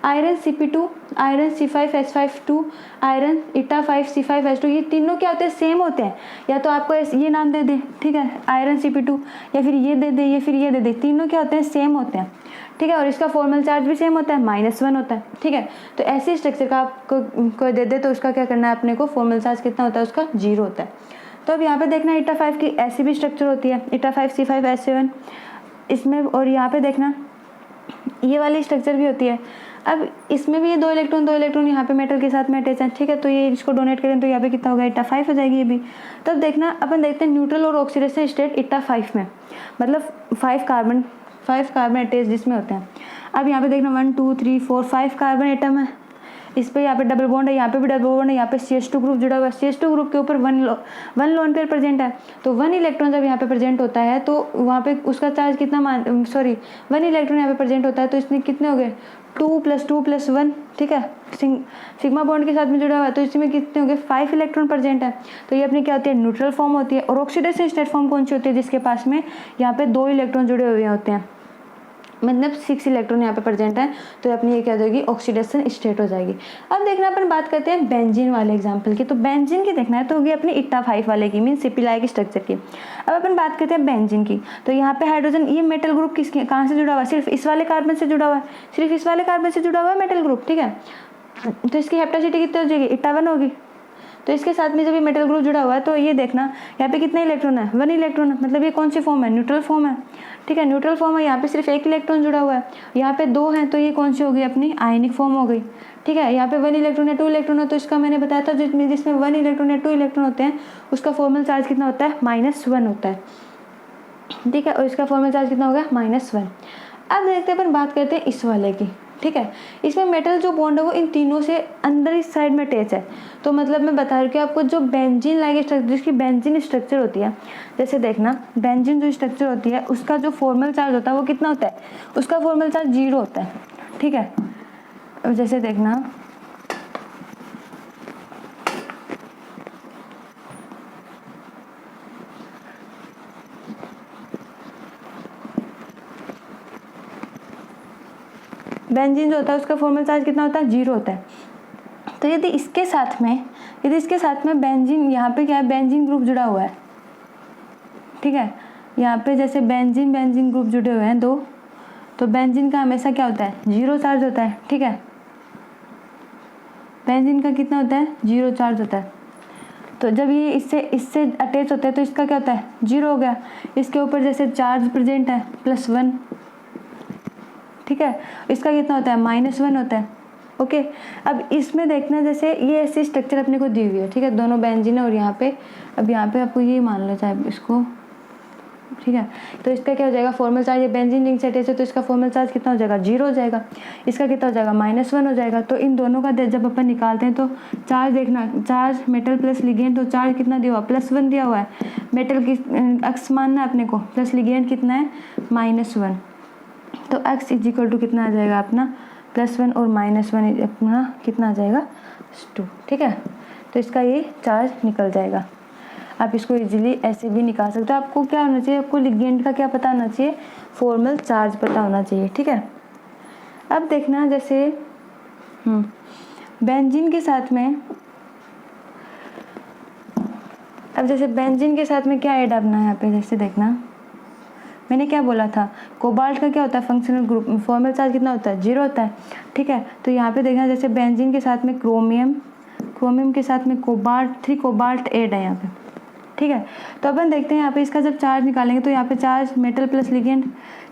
iron CP2, iron C5H5 iron eta 5 C5H2, ये तीनों क्या होते हैं, सेम होते हैं। या तो आपको ये नाम दे दे, ठीक है, आयरन CP2, या फिर ये दे दे, या फिर ये दे दे, तीनों क्या होते हैं, सेम होते हैं, ठीक है। और इसका फॉर्मल चार्ज भी सेम होता है, -1 होता है, ठीक है। तो ऐसे स्ट्रक्चर का आपको कोई दे दे तो उसका क्या करना है, अपने को फॉर्मल चार्ज कितना होता है, उसका 0 होता है। तो अब यहाँ पे देखना, इट्टा 5 की ऐसी भी स्ट्रक्चर होती है, इट्टा 5 C5H7 इसमें, और यहाँ पे देखना ये वाली स्ट्रक्चर भी होती है। अब इसमें भी ये 2 इलेक्ट्रॉन यहाँ पे मेटल के साथ में अटैच है, ठीक है। तो ये इसको डोनेट करें तो यहाँ पे कितना होगा, इट्टा 5 हो जाएगी ये भी। तब देखना, अपन देखते हैं न्यूट्रल और ऑक्सीडेशन स्टेट इट्टा 5 में, मतलब 5 कार्बन अटैच जिसमें होते हैं। अब यहाँ पे देखना 1 2 3 4 5 कार्बन एटम है, इस पे यहाँ पे डबल बॉन्ड है, यहाँ पे भी डबल बॉन्ड है, यहाँ पे CH2 ग्रुप जुड़ा हुआ है, CH2 ग्रुप के ऊपर 1 लोन पेयर प्रेजेंट है। तो 1 इलेक्ट्रॉन जब यहाँ पे प्रेजेंट होता है तो वहाँ पे उसका चार्ज कितना 1 इलेक्ट्रॉन यहाँ पे प्रेजेंट होता है, तो इसमें कितने हो गए, 2 + 2 + 1, ठीक है, सिग्मा बॉन्ड के साथ में जुड़ा हुआ है, तो इसमें कितने हो गए, 5 इलेक्ट्रॉन प्रेजेंट है। तो ये अपनी क्या होती है, न्यूट्रल फॉर्म होती है। और ऑक्सीडेशन स्टेट फॉर्म कौन सी होती है, जिसके पास में यहाँ पे 2 इलेक्ट्रॉन जुड़े हुए होते हैं, मतलब 6 इलेक्ट्रॉन यहाँ पे प्रेजेंट है, तो अपनी ये क्या हो जाएगी, ऑक्सीडेशन स्टेट हो जाएगी। अब देखना, अपन बात करते हैं बेंजीन वाले एग्जांपल की। तो बेंजीन की देखना है तो होगी अपनी इट्टा 5 वाले की, मीन CP लाइक स्ट्रक्चर की। अब अपन बात करते हैं बेंजीन की। तो यहाँ पे हाइड्रोजन, ये मेटल ग्रुप किसके कहाँ से जुड़ा हुआ है, सिर्फ इस वाले कार्बन से जुड़ा हुआ है, सिर्फ इस वाले कार्बन से जुड़ा हुआ है मेटल ग्रुप, ठीक है। तो इसकी हेप्टासिटी कितनी हो जाएगी, इट्टा 1 होगी। तो इसके साथ में जब ये मेटल ग्रुप जुड़ा हुआ है तो ये देखना यहाँ पे कितने इलेक्ट्रॉन है, 1 इलेक्ट्रॉन है, मतलब ये कौन सी फॉर्म है, न्यूट्रल फॉर्म है, ठीक है, न्यूट्रल फॉर्म है। यहाँ पे सिर्फ 1 इलेक्ट्रॉन जुड़ा हुआ है, यहाँ पे 2 हैं, तो ये कौन सी हो गई, अपनी आयनिक फॉर्म हो गई, ठीक है। यहाँ पे 1 इलेक्ट्रॉन है, 2 इलेक्ट्रॉन है, तो इसका मैंने बताया था जिसमें 1 इलेक्ट्रॉन है, 2 इलेक्ट्रॉन होते हैं, उसका फॉर्मल चार्ज कितना होता है, -1 होता है, ठीक है। और इसका फॉर्मल चार्ज कितना हो गया, -1। अब देखते हैं, अपन बात करते हैं इस वाले की, ठीक है। इसमें मेटल जो बॉन्ड है वो इन तीनों से अंदर इस साइड में अटैच है। तो मतलब मैं बता रही हूँ कि आपको जो बेंजीन लाइक स्ट्रक्चर, जिसकी बेंजीन स्ट्रक्चर होती है, जैसे देखना बेंजीन जो स्ट्रक्चर होती है उसका जो फॉर्मल चार्ज होता है वो कितना होता है, उसका फॉर्मल चार्ज 0 होता है, ठीक है। अब जैसे देखना बेंजीन जो होता है उसका फॉर्मल चार्ज कितना होता है, 0 होता है। तो यदि इसके साथ में बेंजीन, यहाँ पे क्या है, बेंजीन ग्रुप जुड़ा हुआ है, ठीक है, यहाँ पे जैसे बेंजीन ग्रुप जुड़े हुए हैं 2, तो बेंजीन का हमेशा क्या होता है, 0 चार्ज होता है, ठीक है, बेंजीन का कितना होता है, 0 चार्ज होता है। तो जब ये इससे अटैच होता है तो इसका क्या होता है, 0 हो गया। इसके ऊपर जैसे चार्ज प्रेजेंट है +1, ठीक है, इसका कितना होता है, -1 होता है। ओके, अब इसमें देखना, जैसे ये ऐसी स्ट्रक्चर अपने को दी हुई है, ठीक है, दोनों बेंजीन है और यहाँ पे, अब यहाँ पे आपको ये मान लो चाहे इसको, ठीक है, तो इसका क्या हो जाएगा, फॉर्मल चार्ज, ये बेंजीन रिंग से अटैच है तो इसका फॉर्मल चार्ज कितना हो जाएगा, 0 हो जाएगा। इसका कितना हो जाएगा, -1 हो जाएगा। तो इन दोनों का जब अपन निकालते हैं तो चार्ज देखना, चार्ज मेटल प्लस लिगेंड, तो चार्ज कितना दिया हुआ, +1 दिया हुआ है, मेटल की अक्स मानना है अपने को, प्लस लिगेंड कितना है, -1, तो x = कितना आ जाएगा अपना, +1 और -1 अपना कितना आ जाएगा, 2, ठीक है। तो इसका ये चार्ज निकल जाएगा। आप इसको इजीली ऐसे भी निकाल सकते हो। आपको क्या होना चाहिए, आपको लिगेंड का क्या पता होना चाहिए, फॉर्मल चार्ज पता होना चाहिए, ठीक है। अब देखना, जैसे बेंजीन के साथ में, अब जैसे बेंजीन के साथ में क्या ऐड अपना है यहाँ पे, जैसे देखना मैंने क्या बोला था, कोबाल्ट का क्या होता है, फंक्शनल ग्रुप, फॉर्मल चार्ज कितना होता है, 0 होता है, ठीक है। तो यहाँ पे देखना, जैसे बेंजीन के साथ में क्रोमियम के साथ में कोबाल्ट, 3 कोबाल्ट ऐड है यहाँ पे, ठीक है। तो अपन देखते हैं यहाँ पे इसका जब चार्ज निकालेंगे तो यहाँ पे charge metal plus ligand,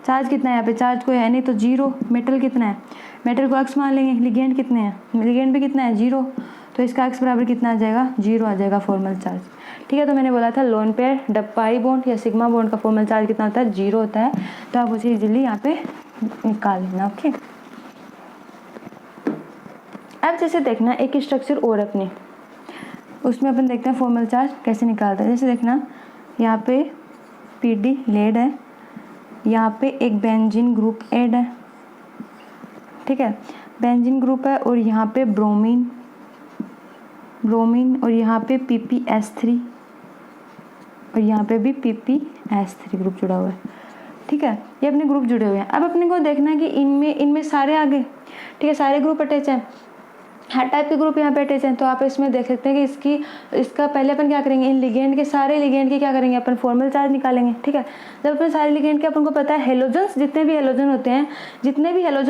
charge कितना है यहाँ पे, चार्ज कोई है नहीं तो 0, मेटल कितना है, मेटल को अक्स मान लेंगे, लिगेंड कितने हैं, लिगेंड भी कितना है, 0, तो इसका अक्स बराबर कितना आ जाएगा, 0 आ जाएगा फॉर्मल चार्ज, ठीक है। तो मैंने बोला था लोन पेयर पाई बॉन्ड या सिग्मा बॉन्ड का फॉर्मल चार्ज कितना होता है, 0 होता है। तो आप उसे इजीली यहाँ पे निकाल लेना, ओके। अब जैसे देखना एक स्ट्रक्चर और अपनी, उसमें अपन देखते हैं फॉर्मल चार्ज कैसे निकालते हैं। जैसे देखना यहाँ पे PD लेड है, यहाँ पे एक बेंजीन ग्रुप ऐड है, ठीक है, बेंजीन ग्रुप है, और यहाँ पे ब्रोमीन, और यहाँ पे PPS3, और यहाँ पे भी PPS3 ग्रुप जुड़ा हुआ है, ठीक है। ये अपने ग्रुप जुड़े हुए हैं। अब अपने को देखना है कि इनमें सारे आगे, ठीक है, सारे ग्रुप अटैच हैं, हर टाइप के ग्रुप यहाँ पे अटैच हैं। तो आप इसमें देख सकते हैं कि इसका पहले अपन क्या करेंगे, इन लिगेंड के, सारे लिगेंड के क्या करेंगे, अपन फॉर्मल चार्ज निकालेंगे, ठीक है। जब अपन सारे लिगेंड के, अपन को पता है हेलोजन्स, जितने भी हेलोजन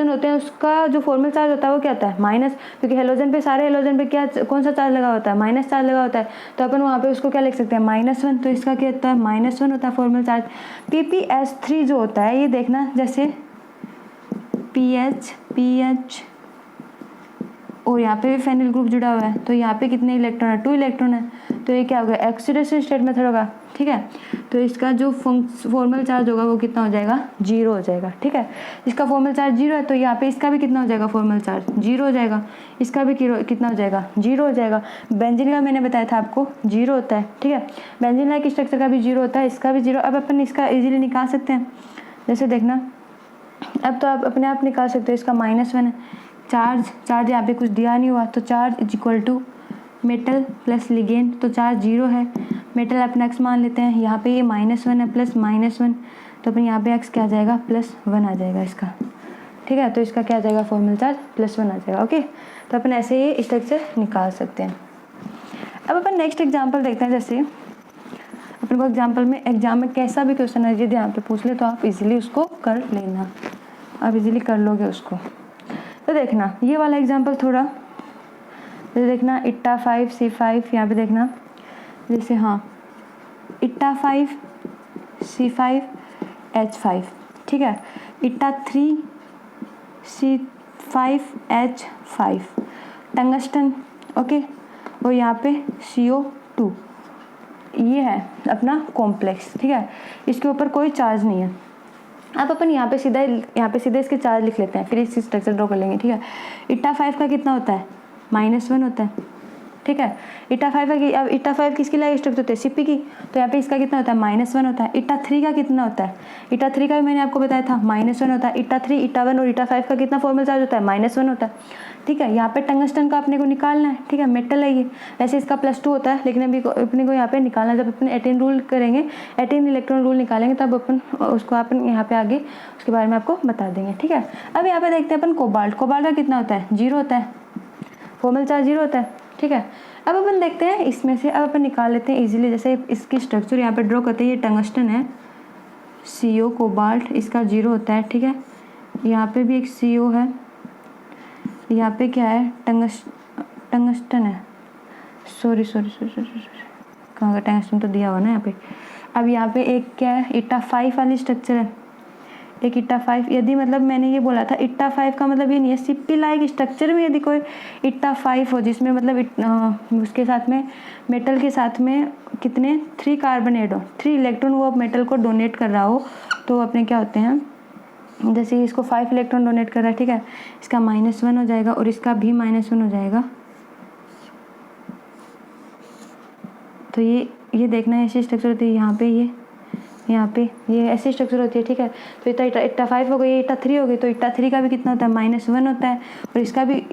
होते हैं उसका जो फॉर्मल चार्ज होता है वो क्या होता है, माइनस, क्योंकि हेलोजन पे, सारे हेलोजन पे क्या, कौन सा चार्ज लगा होता है, माइनस चार्ज लगा होता है। तो अपन वहाँ पे उसको क्या लिख सकते हैं, -1, तो इसका क्या होता है, -1 होता है फॉर्मल चार्ज। PPS3 जो होता है, ये देखना, जैसे PH और यहाँ पे भी फेनिल ग्रुप जुड़ा हुआ है, तो यहाँ पे कितने इलेक्ट्रॉन है, 2 इलेक्ट्रॉन है, तो ये क्या होगा, ऑक्सीडेशन स्टेट मेथड होगा, ठीक है। तो इसका जो फॉर्मल चार्ज होगा वो कितना हो जाएगा, 0 हो जाएगा, ठीक है। इसका फॉर्मल चार्ज 0 है, तो यहाँ पे इसका भी कितना हो जाएगा, फॉर्मल चार्ज 0 हो जाएगा, इसका भी कितना हो जाएगा, 0 हो जाएगा। बेंजीन का मैंने बताया था आपको 0 होता है, ठीक है, बेंजीन लाइक स्ट्रक्चर का भी 0 होता है, इसका भी 0। अब अपन इसका इजीली निकाल सकते हैं, जैसे देखना, अब तो आप अपने आप निकाल सकते हो, इसका -1 है, चार्ज यहाँ पे कुछ दिया नहीं हुआ, तो चार्ज = मेटल प्लस लिगेंड, तो चार्ज 0 है, मेटल अपना एक्स मान लेते हैं, यहाँ पे ये -1 है, प्लस -1, तो अपन यहाँ पे एक्स क्या आ जाएगा, +1 आ जाएगा इसका, ठीक है। तो इसका क्या आ जाएगा, फॉर्मल चार्ज +1 आ जाएगा, ओके। तो अपन ऐसे ही स्ट्रक्चर निकाल सकते हैं। अब अपन नेक्स्ट एग्जाम्पल देखते हैं। जैसे अपन को एग्जाम में कैसा भी क्वेश्चन है, यदि यहाँ पे पूछ ले तो आप इजीली उसको कर लेना, आप इजीली कर लोगे उसको। तो देखना ये वाला एग्जाम्पल थोड़ा, जैसे देखना इट्टा 5 C5, यहाँ पे देखना, जैसे हाँ इट्टा 5 C5 H5, ठीक है, इट्टा 3 C5 H5 टंगस्टन, ओके, और यहाँ पे CO2, ये है अपना कॉम्प्लेक्स, ठीक है, इसके ऊपर कोई चार्ज नहीं है। अब अपन यहाँ पे सीधे इसके चार्ज लिख लेते हैं, फिर इसकी स्ट्रक्चर ड्रॉ कर लेंगे, ठीक है। इट्टा 5 का कितना होता है, -1 होता है, ठीक है। ईटा 5 है, अब ईटा 5 किसकी लाइक स्ट्रक्चर होती है, Cp की, तो यहाँ पे इसका कितना होता है -1 होता है। ईटा 3 का कितना होता है, ईटा 3 का भी मैंने आपको बताया था -1 होता है। ईटा 3, ईटा 1 और ईटा 5 का कितना फॉर्मल चार्ज होता है, -1 होता है, ठीक है। यहाँ पे टंगस्टन का अपने को निकालना है, ठीक है, मेटल है ये, वैसे इसका +2 होता है, लेकिन अभी अपने को यहाँ पे निकालना है। जब अपन 18 रूल करेंगे, 18 इलेक्ट्रॉन रूल निकालेंगे, तब अपन उसको अपन यहाँ पे आगे उसके बारे में आपको बता देंगे, ठीक है। अब यहाँ पे देखते हैं अपन कोबाल्ट, कोबाल्ट का कितना होता है, 0 होता है, फॉर्मल चार्ज 0 होता है, ठीक है। अब अपन देखते हैं इसमें से, अब अपन निकाल लेते हैं इजीली। जैसे इसकी स्ट्रक्चर यहाँ पे ड्रॉ करते हैं, ये टंगस्टन है, CO कोबाल्ट, इसका 0 होता है, ठीक है। यहाँ पे भी एक CO है, यहाँ पे क्या है, टंगस्टन है, सॉरी कहाँ का टंगस्टन तो दिया हुआ ना यहाँ पे। अब यहाँ पे एक क्या है, ईटा 5 वाली स्ट्रक्चर है, एक ईटा 5। यदि मतलब मैंने ये बोला था ईटा 5 का मतलब ये नहीं है, Cp लाइक स्ट्रक्चर में यदि कोई ईटा 5 हो जिसमें मतलब उसके साथ में मेटल के साथ में कितने 3 कार्बन ऐड हो, 3 इलेक्ट्रॉन वो मेटल को डोनेट कर रहा हो, तो अपने क्या होते हैं, जैसे इसको 5 इलेक्ट्रॉन डोनेट कर रहा है, ठीक है, इसका -1 हो जाएगा और इसका भी -1 हो जाएगा। तो ये देखना है ऐसी स्ट्रक्चर होती है, यहाँ पे ये ऐसी स्ट्रक्चर होती है, ठीक है। तो ईटा 5 हो गई, ईटा 3 हो गई, तो ईटा 3 का भी कितना होता है, -1 होता है, और इसका भी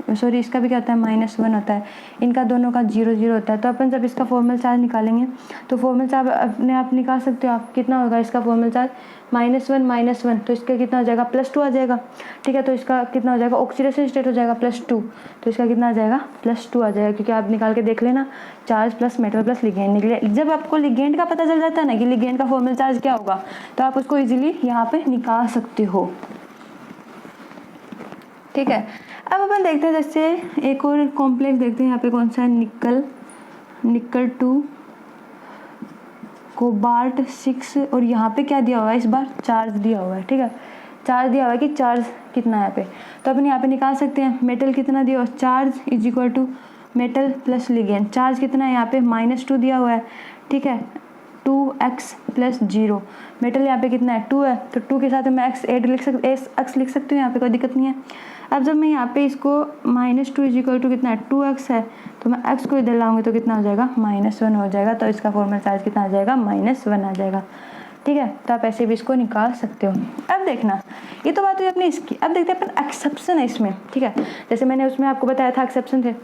इसका भी क्या होता है, -1 होता है। इनका दोनों का 0 होता है। तो अपन जब इसका फॉर्मल चार्ज निकालेंगे, तो फॉर्मल चार्ज अपने आप निकाल सकते हो आप, कितना होगा इसका फॉर्मल चार्ज, -1, तो इसका कितना हो जाएगा, +2 आ जाएगा, ठीक है। तो इसका कितना हो जाएगा, ऑक्सीडेशन स्टेट हो जाएगा +2, तो इसका कितना आ जाएगा, +2 आ जाएगा, क्योंकि आप निकाल के देख लेना, charge plus metal plus ligand निकले। जब आपको लिगेंड का पता चल जाता है ना कि लिगेंड का फॉर्मल चार्ज क्या होगा, तो आप उसको इजीली यहाँ पे निकाल सकते हो, ठीक है। अब अपन देखते हैं जैसे एक और कॉम्प्लेक्स देखते हैं, यहाँ पे कौन सा है, निकल 2 कोबाल्ट 6, और यहाँ पे क्या दिया हुआ है, इस बार चार्ज दिया हुआ है, ठीक है, चार्ज दिया हुआ है कि चार्ज कितना है यहाँ पे, तो अपन यहाँ पे निकाल सकते हैं मेटल कितना दिया हुआ, charge = metal plus ligand. Charge कितना है यहाँ पे, -2 दिया हुआ है, ठीक है, 2x + 0। मेटल यहाँ पे कितना है, 2 है, तो 2 के साथ मैं x लिख सकती हूँ, यहाँ पे कोई दिक्कत नहीं है। अब जब मैं यहाँ पे इसको -2 कितना है, 2x है, तो मैं x को इधर लाऊंगी तो कितना हो जाएगा, -1 हो जाएगा। तो इसका फॉर्मल चार्ज कितना आ जाएगा, -1 आ जाएगा, ठीक है। तो आप ऐसे भी इसको निकाल सकते हो। अब देखना, ये तो बात हुई अपनी इसकी। अब देखते हैं अपन एक्सेप्शन है इसमें, ठीक है। जैसे मैंने उसमें आपको बताया था एक्सेप्शन थे,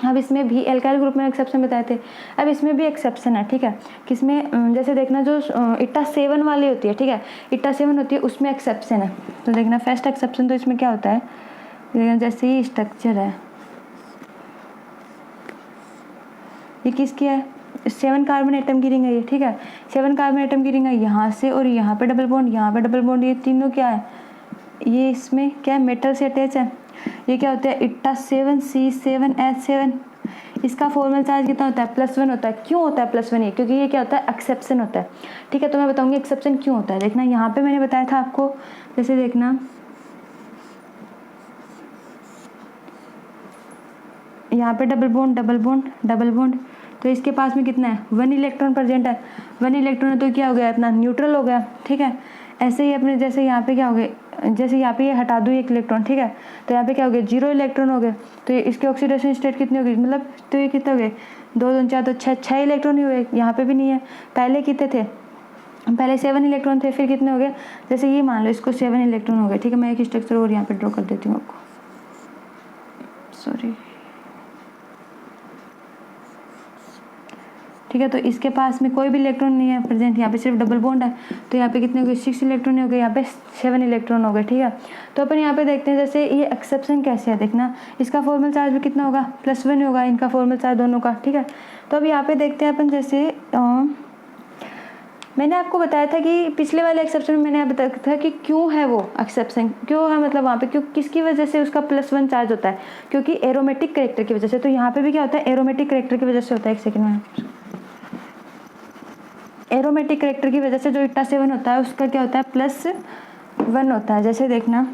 अब इसमें भी एल्काइल ग्रुप में एक्सेप्शन बताए थे, अब इसमें भी एक्सेप्शन है, ठीक है। किसमें, जैसे देखना जो ईटा 7 वाली होती है, ठीक है, ईटा 7 होती है उसमें एक्सेप्शन है। तो देखना फर्स्ट एक्सेप्शन तो इसमें क्या होता है, देखना जैसे ये स्ट्रक्चर है, ये किसकी है, 7 कार्बन एटम की रिंग है ये, ठीक है, 7 कार्बन एटम की रिंग है, यहाँ से और यहाँ पे डबल बॉन्ड, यहाँ पे डबल बॉन्ड, ये तीनों क्या है, ये इसमें क्या है, मेटल से अटैच है। ये क्या होता है, ईटा 7 C7H7, इसका फॉर्मल चार्ज कितना होता है, +1 होता है। क्यों होता है +1, ये क्योंकि ये क्या होता है, एक्सेप्शन होता है, ठीक है। तो मैं बताऊंगी एक्सेप्शन क्यों होता है। देखना यहाँ पे मैंने बताया था आपको, जैसे देखना यहाँ पे डबल बॉन्ड, तो इसके पास में कितना है, 1 इलेक्ट्रॉन प्रेजेंट है, 1 इलेक्ट्रॉन है, तो क्या हो गया अपना न्यूट्रल हो गया, ठीक है। ऐसे ही अपने जैसे यहाँ पे क्या हो गया, जैसे यहाँ पे ये हटा दूँ 1 इलेक्ट्रॉन, ठीक है, तो यहाँ पे क्या हो गया, 0 इलेक्ट्रॉन हो गए। तो इसके ऑक्सीडेशन स्टेट कितनी होगी, मतलब तो ये कितने हो गए, 2 2 4 तो 6 इलेक्ट्रॉन ही हुए। यहाँ पे भी नहीं है, पहले कितने थे, पहले 7 इलेक्ट्रॉन थे, फिर कितने हो गए, जैसे ये मान लो इसको 7 इलेक्ट्रॉन हो गए, ठीक है। मैं एक स्ट्रक्चर और यहाँ पे ड्रॉ कर देती हूँ आपको, सॉरी, ठीक है। तो इसके पास में कोई भी इलेक्ट्रॉन नहीं है प्रेजेंट, यहाँ पे सिर्फ डबल बॉन्ड है, तो यहाँ पे कितने हो गए, 6 इलेक्ट्रॉन हो गए, यहाँ पे 7 इलेक्ट्रॉन हो गए, ठीक है। तो अपन यहाँ पे देखते हैं जैसे ये एक्सेप्शन कैसे है, देखना इसका फॉर्मल चार्ज भी कितना होगा, +1 होगा, इनका फॉर्मल चार्ज दोनों का, ठीक है। तो अब यहाँ पे देखते हैं अपन, जैसे मैंने आपको बताया था कि पिछले वाले एक्सेप्शन में मैंने बताया था कि क्यों है वो एक्सेप्शन, क्यों है मतलब वहाँ पे क्यों, किसकी वजह से उसका +1 चार्ज होता है, क्योंकि एरोमेटिक कैरेक्टर की वजह से। तो यहाँ पे भी क्या होता है, एरोमेटिक कैरेक्टर की वजह से होता है। एक सेकंड में, एरोमेटिक कैरेक्टर की वजह से जो ईटा 7 होता है उसका क्या होता है, +1 होता है। जैसे देखना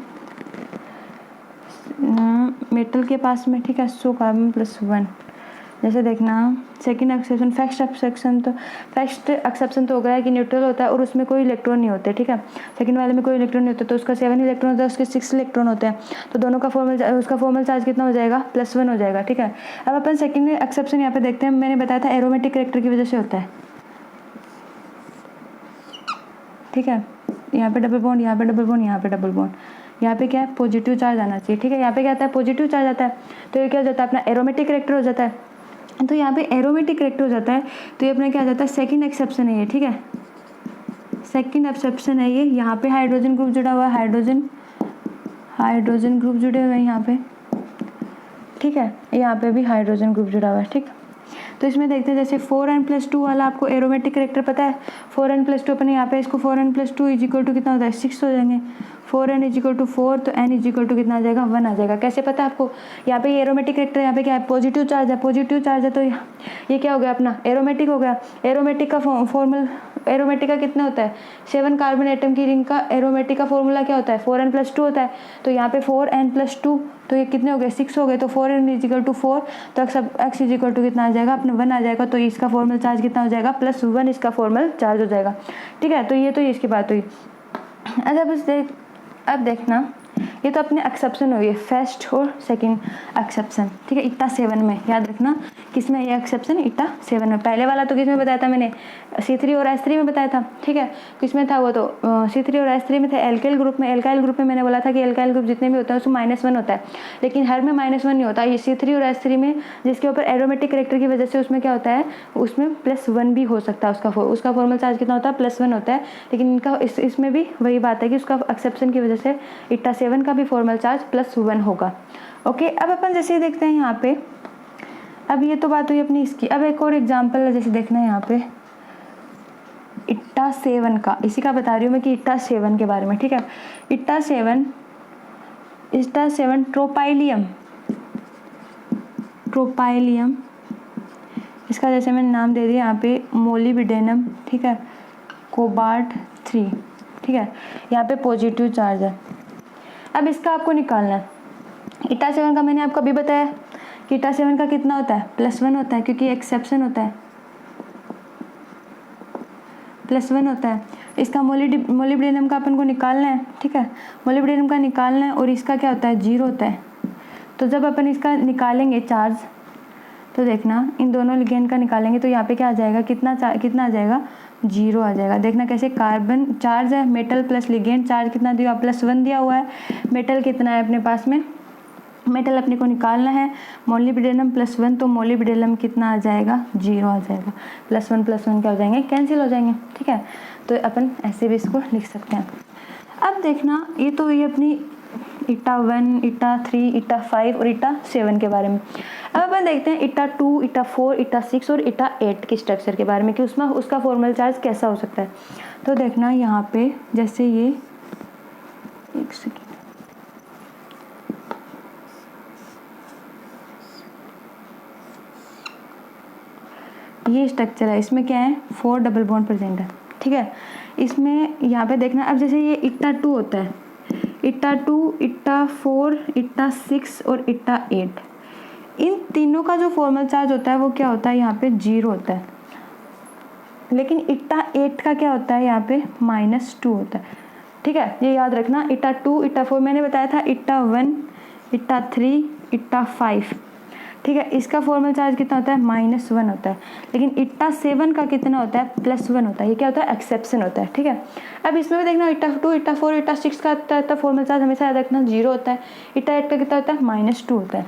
मेटल के पास में, ठीक है, 100 कार्बन +1, जैसे देखना सेकंड एक्सेप्शन, फर्स्ट एक्सेप्शन तो हो गया कि न्यूट्रल होता है और उसमें कोई इलेक्ट्रॉन नहीं होते, ठीक है। सेकंड वाले में कोई इलेक्ट्रॉन नहीं होता, तो उसका 7 इलेक्ट्रॉन होता है, उसके 6 इलेक्ट्रॉन होते हैं, तो दोनों का उसका फॉर्मल चार्ज कितना हो जाएगा, +1 हो जाएगा, ठीक है। अब अपन सेकंड एक्सेप्शन यहाँ पे देखते हैं। मैंने बताया था एरोमेटिक कैरेक्टर की वजह से होता है, ठीक है। यहाँ पे डबल बॉन्ड, यहाँ पे डबल बॉन्ड, यहाँ पे डबल बॉन्ड, यहाँ पे क्या है, पॉजिटिव चार्ज आना चाहिए, ठीक है। यहाँ पे क्या आता है, पॉजिटिव चार्ज आता है, तो ये क्या हो जाता है, अपना एरोमेटिक कैरेक्टर हो जाता है। तो यहाँ पे एरोमेटिक कैरेक्टर हो जाता है, तो ये अपना क्या हो जाता है, सेकंड एक्सेप्शन है ये, ठीक है। सेकंड एक्सेप्शन है ये। यहाँ पे हाइड्रोजन ग्रुप जुड़ा हुआ है, हाइड्रोजन ग्रुप जुड़े हुए हैं यहाँ पे, ठीक है। यहाँ पे भी हाइड्रोजन ग्रुप जुड़ा हुआ है, ठीक। तो इसमें देखते हैं जैसे 4n+2 वाला आपको एरोमेटिक कैरेक्टर पता है। 4n+2 अपने यहाँ पे इसको 4n+2 = कितना होता है, 6 हो जाएंगे। 4n = 4, तो n = कितना आ जाएगा, 1 आ जाएगा। कैसे पता है आपको, यहाँ पे ये एरोमेटिक कैरेक्टर, यहाँ पे क्या है, पॉजिटिव चार्ज है, पॉजिटिव चार्ज है, तो ये क्या हो गया, अपना एरोमेटिक हो गया। एरोमेटिक का फॉर्मल, एरोमेटिक का कितना होता है, 7 कार्बन एटम की रिंग का एरोमेटिक का फॉर्मूला क्या होता है, 4n+2 होता है। तो यहाँ पे 4n+2, तो ये कितने हो गए, 6 हो गए, तो 4n = 4, तो x = कितना आ जाएगा, अपना 1 आ जाएगा। तो इसका फॉर्मल चार्ज कितना हो जाएगा, +1 इसका फॉर्मल चार्ज हो जाएगा, ठीक है। तो ये तो इसकी बात हुई। अच्छा बस अब देखना, ये तो अपने एक्सेप्शन हुई है, फर्स्ट और सेकंड एक्सेप्शन, ठीक है। इटा 7 में याद रखना, किसमें ये एक्सेप्शन, इटा 7 में। पहले वाला तो किसमें बताया था मैंने, C3 और S3 में बताया था, ठीक है। किसमें था वो, तो C3 और S3 में थे, एल्काइल ग्रुप में। एल्काइल ग्रुप में मैंने बोला था कि एल्काइल ग्रुप जितने भी होते हैं उसमें -1 होता है, लेकिन हर में -1 नहीं होता। ये C3 और S3 में जिसके ऊपर एरोमेटिक कैरेक्टर की वजह से उसमें क्या होता है, उसमें +1 भी हो सकता है, उसका फॉर्मल चार्ज कितना होता है, +1 होता है। लेकिन इनका इसमें भी वही बात है कि उसका एक्सेप्शन की वजह से इटा 7 का भी फॉर्मल चार्ज +1 होगा। ओके, अब अपन जैसे देखते हैं यहाँ पे, अब ये तो बात हुई अपनी इसकी। अब एक और एग्जांपल है, जैसे देखना है यहाँ पे इट्टा 7 का, इसी का बता रही हूँ मैं कि इट्टा 7 के बारे में, ठीक है। इट्टा 7 ट्रोपाइलियम, इसका जैसे मैंने नाम दे दिया यहाँ पे मोलिब्डेनम, ठीक है, कोबाल्ट 3, ठीक है। यहाँ पे पॉजिटिव चार्ज है। अब इसका आपको निकालना है। इटा 7 का मैंने आपको अभी बताया कि इटा 7 का कितना होता है, +1 होता है, क्योंकि एक्सेप्शन होता है, +1 होता है। इसका मोलिब्डेनम का अपन को निकालना है, ठीक है। मोलिब्डेनम का निकालना है और इसका क्या होता है, 0 होता है। तो जब अपन इसका निकालेंगे चार्ज, तो देखना इन दोनों लिगेंड का निकालेंगे, तो यहाँ पे क्या आ जाएगा, कितना आ जाएगा, 0 आ जाएगा। देखना कैसे, कार्बन चार्ज है, मेटल प्लस लिगेंड चार्ज कितना दिया, +1 दिया हुआ है। मेटल कितना है अपने पास में, मेटल अपने को निकालना है, मोलिब्डेनम +1, तो मोलिब्डेनम कितना आ जाएगा, 0 आ जाएगा। +1 +1 क्या हो जाएंगे, कैंसिल हो जाएंगे, ठीक है। तो अपन ऐसे भी इसको लिख सकते हैं। अब देखना, ये तो ये अपनी इटा 1, इटा 3, इटा 5 और इटा 7 के बारे में। अब अपन देखते हैं इटा 2, इटा 4, इटा 6 और इटा 8 के स्ट्रक्चर के बारे में कि उसमें उसका फॉर्मल चार्ज कैसा हो सकता है। तो देखना यहाँ पे जैसे ये, एक सेकेंड, ये स्ट्रक्चर है, इसमें क्या है, 4 डबल बॉन्ड प्रेजेंट है, ठीक है। इसमें यहाँ पे देखना, अब जैसे ये इटा 2 होता है, इटा 2, इटा 4, इटा 6 और इटा 8, इन तीनों का जो फॉर्मल चार्ज होता है वो क्या होता है, यहाँ पे 0 होता है। लेकिन इटा 8 का क्या होता है, यहाँ पे -2 होता है, ठीक है। ये याद रखना, इटा 2, इटा 4 मैंने बताया था, इटा 1, इटा 3, इटा 5, ठीक है। इसका फॉर्मल चार्ज कितना होता है, -1 होता है। लेकिन इटा 7 का कितना होता है, +1 होता है। ये क्या होता है, एक्सेप्शन होता है, ठीक है। अब इसमें भी देखना, इटा 2, इटा 4, इटा 6 का होता है फॉर्मल चार्ज हमेशा याद रखना 0 होता है। इटा 8 का कितना होता है, -2 होता है।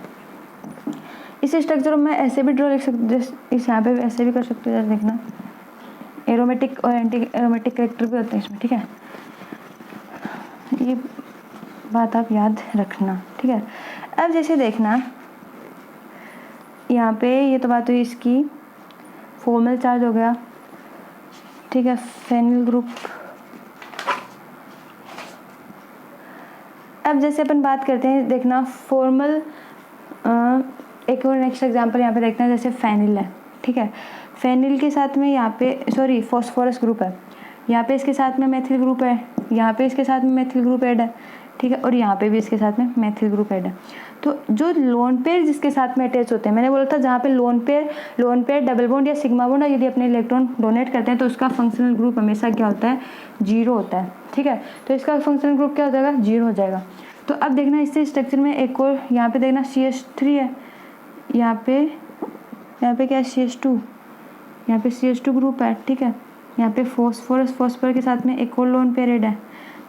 इस स्ट्रक्चर में ऐसे भी ड्रॉ लिख सकते, इस यहाँ पे भी ऐसे भी कर सकते हो, देखना एरोमेटिक और एंटी एरोमेटिक कैरेक्टर भी होते हैं इसमें, ठीक है। ये बात आप याद रखना, ठीक है। अब जैसे देखना यहाँ पे, ये तो बात हुई इसकी, फॉर्मल चार्ज हो गया, ठीक है, फेनिल ग्रुप। अब जैसे अपन बात करते हैं, देखना फॉर्मल, एक और नेक्स्ट एग्जांपल यहाँ पे देखते हैं, जैसे फेनिल है, ठीक है। फेनिल के साथ में यहाँ पे फॉस्फोरस ग्रुप है, यहाँ पे इसके साथ में मेथिल ग्रुप है, यहाँ पे इसके साथ में मेथिल ग्रुप ऐड है, ठीक है, और यहाँ पे भी इसके साथ में मेथिल ग्रुप ऐड है। तो जो लोन पेयर जिसके साथ में अटैच होते हैं, मैंने बोला था जहाँ पे लोन पेयर डबल बॉन्ड या सिग्मा बॉन्ड यदि अपने इलेक्ट्रॉन डोनेट करते हैं तो उसका फंक्शनल ग्रुप हमेशा क्या होता है, 0 होता है। ठीक है, तो इसका फंक्शनल ग्रुप क्या हो जाएगा, 0 हो जाएगा। तो अब देखना इससे स्ट्रक्चर में एक और यहाँ पे देखना CH3 है, यहाँ पे क्या है CH2, यहाँ पे CH2 ग्रुप है। ठीक है, यहाँ पे फॉस्फोरस के साथ में एक और लोन पेयर ऐड है।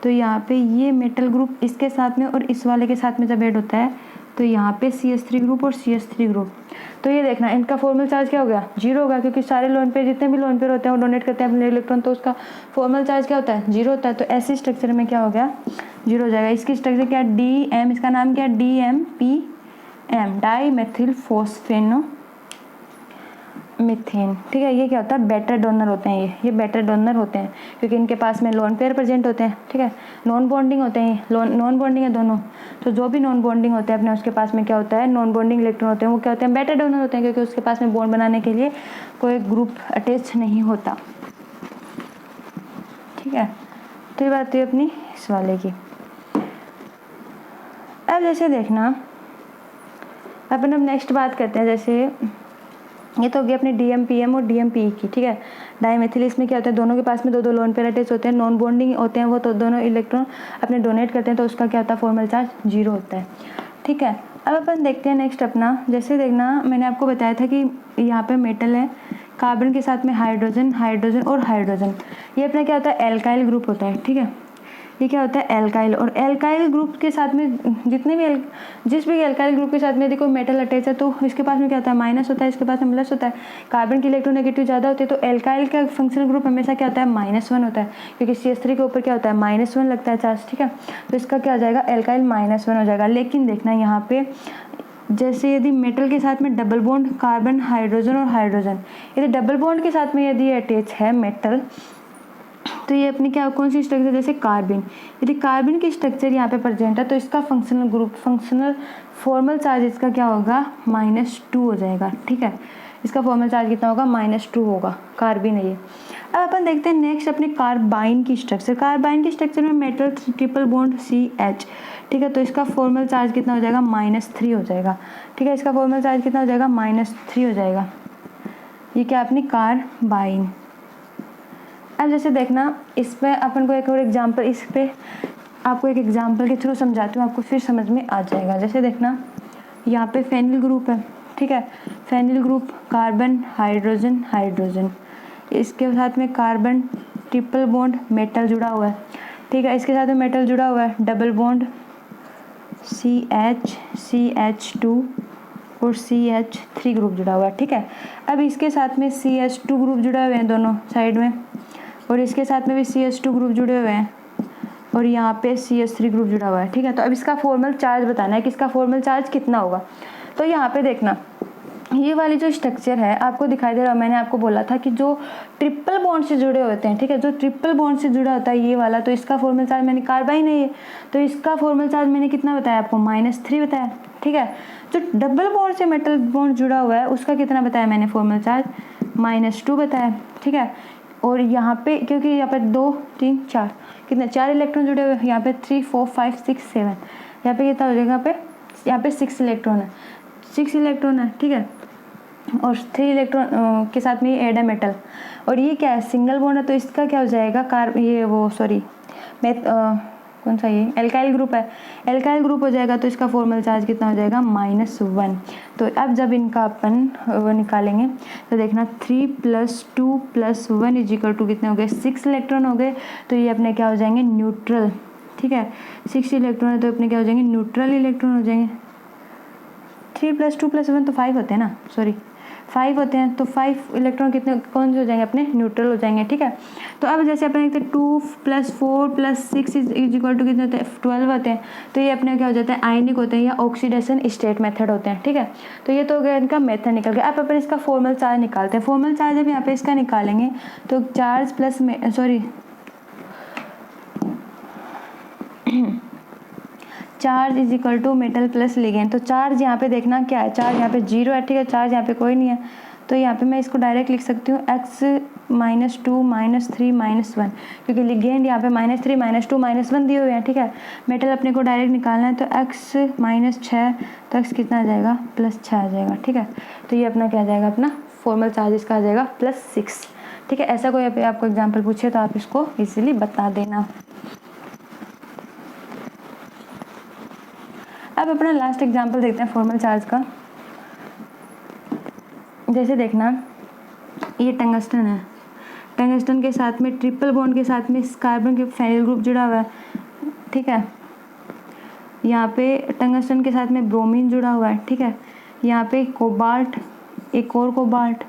तो यहाँ पे ये मेटल ग्रुप इसके साथ में और इस वाले के साथ में जब ऐड होता है तो यहाँ पे CH3 ग्रुप और CH3 ग्रुप, तो ये देखना इनका फॉर्मल चार्ज क्या हो गया, 0 होगा, क्योंकि सारे लोन पेयर जितने भी लोन पेयर होते हैं वो डोनेट करते हैं अपने इलेक्ट्रॉन, तो उसका फॉर्मल चार्ज क्या होता है, 0 होता है। तो ऐसे स्ट्रक्चर में क्या हो गया, 0 हो जाएगा। इसकी स्ट्रक्चर क्या है, DM, इसका नाम क्या है, DMPM, डाई मेथिल फॉस्फेनो मीथेन। ठीक है, ये क्या होता है, बेटर डोनर होते हैं, ये बेटर डोनर होते हैं क्योंकि इनके पास में लोन पेयर प्रेजेंट होते हैं। ठीक है, नॉन बॉन्डिंग होते हैं, नॉन बॉन्डिंग है दोनों, तो जो भी नॉन बॉन्डिंग होते हैं अपने उसके पास में क्या होता है, नॉन बॉन्डिंग इलेक्ट्रॉन होते हैं, वो क्या होते हैं, बेटर डोनर होते हैं, क्योंकि उसके पास में बॉन्ड बनाने के लिए कोई ग्रुप अटैच नहीं होता। ठीक है, तो ये बात हुई अपनी इस वाले की। अब जैसे देखना अपन अब नेक्स्ट बात करते हैं, जैसे ये तो हो गया अपने DMPM और DMPE की। ठीक है, डाईमेथिल, इसमें क्या होता है, दोनों के पास में दो लोन पेयर अटैच होते हैं, नॉन बॉन्डिंग होते हैं वो, तो दोनों इलेक्ट्रॉन अपने डोनेट करते हैं, तो उसका क्या होता है, फॉर्मल चार्ज 0 होता है। ठीक है, अब अपन देखते हैं नेक्स्ट अपना, जैसे देखना मैंने आपको बताया था कि यहाँ पे मेटल है, कार्बन के साथ में हाइड्रोजन और हाइड्रोजन, ये अपना क्या होता है, एल्काइल ग्रुप होता है। ठीक है, ये क्या होता है, एल्काइल, और एल्काइल ग्रुप के साथ में जितने भी जिस भी एल्काइल ग्रुप के साथ में यदि कोई मेटल अटैच है तो इसके पास में क्या होता है, माइनस होता है, इसके पास में प्लस होता है। कार्बन की इलेक्ट्रोनेगेटिव ज़्यादा होती है तो एल्काइल का फंक्शनल ग्रुप हमेशा क्या होता है, -1 होता है, क्योंकि CH3 के ऊपर क्या होता है, -1 लगता है चार्ज। ठीक है, तो इसका क्या हो जाएगा, एल्काइल -1 हो जाएगा। लेकिन देखना यहाँ पे जैसे यदि मेटल के साथ में डबल बॉन्ड कार्बन, हाइड्रोजन और हाइड्रोजन, यदि डबल बॉन्ड के साथ में यदि अटैच है मेटल, तो ये अपनी क्या, कौन सी स्ट्रक्चर, जैसे कार्बन, यदि कार्बन की स्ट्रक्चर यहाँ पे प्रेजेंट है तो इसका functional group, functional formal charge इसका क्या होगा, -2 हो जाएगा। ठीक है, इसका फॉर्मल चार्ज कितना होगा, -2 होगा, कार्बन है ये। अब अपन देखते हैं नेक्स्ट अपने कार्बाइन की स्ट्रक्चर। कार्बाइन की स्ट्रक्चर में मेटल ट्रिपल बॉन्ड CH। ठीक है, तो इसका फॉर्मल चार्ज कितना हो जाएगा, -3 हो जाएगा। ठीक है, इसका फॉर्मल चार्ज कितना हो जाएगा, -3 हो जाएगा। ये क्या अपनी कार्बाइन। अब जैसे देखना इसमें अपन को एक और एग्जांपल, इस पे आपको एक एग्जांपल के थ्रू समझाती हूँ, आपको फिर समझ में आ जाएगा। जैसे देखना यहाँ पे फेनिल ग्रुप है। ठीक है, फेनिल ग्रुप, कार्बन, हाइड्रोजन, इसके साथ में कार्बन ट्रिपल बॉन्ड मेटल जुड़ा हुआ है। ठीक है, इसके साथ में मेटल जुड़ा हुआ है, डबल बॉन्ड CH2 और CH3 ग्रुप जुड़ा हुआ है। ठीक है, अब इसके साथ में CH2 ग्रुप जुड़ा हुए हैं दोनों साइड में, और इसके साथ में भी CH2 ग्रुप जुड़े हुए हैं, और यहाँ पे CH3 ग्रुप जुड़ा हुआ है। ठीक है, तो अब इसका फॉर्मल चार्ज बताना है कि इसका फॉर्मल चार्ज कितना होगा। तो यहाँ पे देखना ये वाली जो स्ट्रक्चर है आपको दिखाई दे रहा है, मैंने आपको बोला था कि जो ट्रिपल बॉन्ड से जुड़े होते हैं। ठीक है, जो ट्रिपल बॉन्ड से जुड़ा होता है ये वाला, तो इसका फॉर्मल चार्ज, मैंने कार्बाइन है ये, तो इसका फॉर्मल चार्ज मैंने कितना बताया आपको, -3 बताया। ठीक है, जो डबल बॉन्ड से मेटल बॉन्ड जुड़ा हुआ है उसका कितना बताया मैंने, फॉर्मल चार्ज -2 बताया। ठीक है, और यहाँ पे क्योंकि यहाँ पे 2 3 4 कितने 4 इलेक्ट्रॉन जुड़े हुए हैं, यहाँ पे 3 4 5 6 7, यहाँ पे कितना हो जाएगा, यहाँ पे 6 इलेक्ट्रॉन है, 6 इलेक्ट्रॉन है। ठीक है, और 3 इलेक्ट्रॉन के साथ में ये ऐड है मेटल, और ये क्या है, सिंगल बॉन्ड है, तो इसका क्या हो जाएगा, कौन सा, ये एल्काइल ग्रुप है, एल्काइल ग्रुप हो जाएगा, तो इसका फॉर्मल चार्ज कितना हो जाएगा, -1। तो अब जब इनका अपन वो निकालेंगे तो देखना 3 + 2 + 1 = कितने हो गए, 6 इलेक्ट्रॉन हो गए, तो ये अपने क्या हो जाएंगे, न्यूट्रल। ठीक है, 6 इलेक्ट्रॉन है तो अपने क्या हो जाएंगे, न्यूट्रल इलेक्ट्रॉन हो जाएंगे। 3 + 2 + 1 तो 5 होते हैं ना, 5 होते हैं, तो 5 इलेक्ट्रॉन कितने, कौन से हो जाएंगे, अपने न्यूट्रल हो जाएंगे। ठीक है, तो अब जैसे अपने देखते हैं 2 + 4 + 6 = कितने होते हैं, 12 होते हैं, तो ये अपने क्या हो जाते हैं, आयनिक होते हैं या ऑक्सीडेशन स्टेट मेथड होते हैं। ठीक है, तो ये तो हो गया इनका मेथड निकल गया। अब अपन इसका फॉर्मल चार्ज निकालते हैं। फॉर्मल चार्ज जब यहाँ पे इसका निकालेंगे तो charge plus charge = metal plus ligand. तो चार्ज यहाँ पे देखना क्या है, चार्ज यहाँ पे 0 है। ठीक है, चार्ज यहाँ पे कोई नहीं है, तो यहाँ पे मैं इसको डायरेक्ट लिख सकती हूँ x -2 -3 -1, क्योंकि लिगेंड यहाँ पे -3 -2 -1 दिए हुए हैं, ठीक है। मेटल अपने को डायरेक्ट निकालना है, तो x -6, तो x कितना आ जाएगा, +6 आ जाएगा, ठीक है। तो ये अपना क्या आ जाएगा, अपना फॉर्मल चार्ज इसका आ जाएगा +6, ठीक है। ऐसा कोई आपको एग्जाम्पल पूछे तो आप इसको इजीली बता देना। अब अपना लास्ट एग्जाम्पल देखते हैं फॉर्मल चार्ज का। जैसे देखना, ये टंगस्टन है, टंगस्टन के साथ में ट्रिपल बॉन्ड के साथ में इस कार्बन के फेनिल ग्रुप जुड़ा हुआ है, ठीक है। यहाँ पे टंगस्टन के साथ में ब्रोमीन जुड़ा हुआ है, ठीक है। यहाँ पे कोबाल्ट, एक और कोबाल्ट,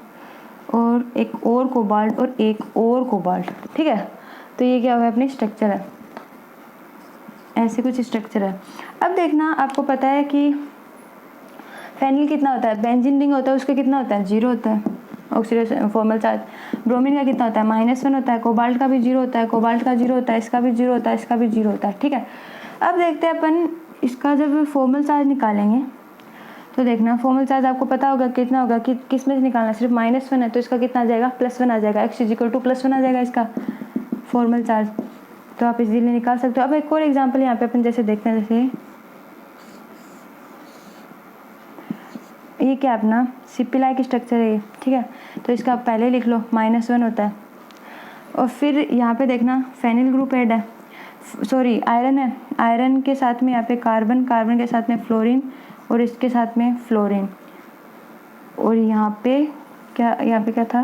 और एक और कोबाल्ट, और एक और कोबाल्ट, ठीक है। तो ये क्या हुआ, अपनी स्ट्रक्चर है, ऐसे कुछ स्ट्रक्चर है। अब देखना, आपको पता है कि फेनिल कितना होता है, बेंजीन रिंग होता है, उसका कितना होता है, 0 होता है ऑक्सीडेशन फॉर्मल चार्ज। ब्रोमीन का कितना होता है, -1 होता है। कोबाल्ट का भी 0 होता है, कोबाल्ट का 0 होता है, इसका भी 0 होता है, इसका भी 0 होता है, ठीक है। अब देखते हैं अपन इसका जब फॉर्मल चार्ज निकालेंगे तो देखना, फॉर्मल चार्ज आपको पता होगा कितना होगा, कि किस में से निकालना, सिर्फ -1 है, तो इसका कितना आ जाएगा, +1 आ जाएगा, x = +1 आ जाएगा इसका फॉर्मल चार्ज। तो आप इजीली निकाल सकते हो। अब एक और एग्जांपल यहाँ पे अपन जैसे देखते हैं, जैसे ये क्या अपना सिप्पी की स्ट्रक्चर है ये, ठीक है। तो इसका आप पहले लिख लो, -1 होता है। और फिर यहाँ पे देखना, फेनिल ग्रुप ऐड है, सॉरी आयरन है, आयरन के साथ में यहाँ पे कार्बन, कार्बन के साथ में फ्लोरीन, और इसके साथ में फ्लोरीन, और यहाँ पे क्या, यहाँ पे क्या था,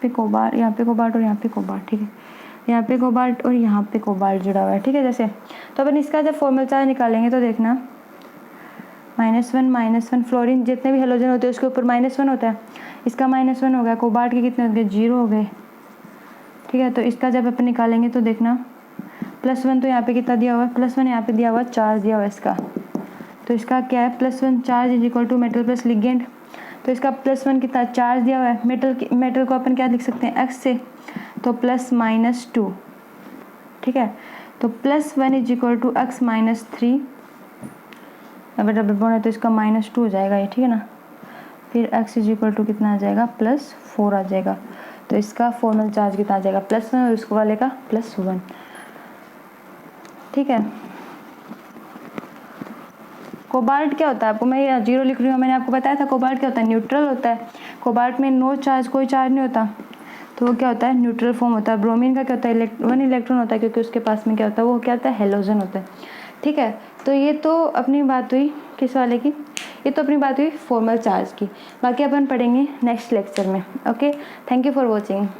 पे कोबाल्ट, यहाँ पे कोबाल्ट और यहाँ पे कोबाल्ट, ठीक है। यहाँ पे कोबाल्ट और यहाँ पे कोबाल्ट जुड़ा हुआ है, ठीक है। जैसे तो अपन इसका जब फॉर्मल चार्ज निकालेंगे तो देखना, -1 फ्लोरीन, जितने भी हेलोजन होते हैं उसके ऊपर -1 होता है, इसका -1 हो गया। कोबाल्ट के कितने हो गए, 0 हो गए, ठीक है। तो इसका जब अपन निकालेंगे तो देखना, +1 तो यहाँ पे कितना दिया हुआ है, +1 यहाँ पे दिया हुआ है, चार्ज दिया हुआ है इसका। तो इसका क्या है, +1 चार्ज = मेटल प्लस लिगेंड। तो इसका +1 कितना चार्ज दिया हुआ है, मेटल को अपन क्या लिख सकते हैं, x से, तो +-2, ठीक है। तो +1 = x - 3, अगर डबल बॉन्ड है तो इसका -2 हो जाएगा ये, ठीक है ना। फिर x = कितना आ जाएगा, +4 आ जाएगा। तो इसका फॉर्मल चार्ज कितना आ जाएगा, +1, और इसको वाले का +1, ठीक है। कोबाल्ट क्या होता है, आपको मैं ये 0 लिख रही हूँ, मैंने आपको बताया था कोबाल्ट क्या होता है, न्यूट्रल होता है। कोबाल्ट में नो चार्ज, कोई चार्ज नहीं होता, तो वो क्या होता है, न्यूट्रल फॉर्म होता है। ब्रोमीन का क्या होता है, 1 इलेक्ट्रॉन होता है, क्योंकि उसके पास में क्या होता है, वो क्या होता है, हेलोजन होता है, ठीक है। तो ये तो अपनी बात हुई किस वाले की, ये तो अपनी बात हुई फॉर्मल चार्ज की। बाकी अपन पढ़ेंगे नेक्स्ट लेक्चर में। Okay, thank you for watching.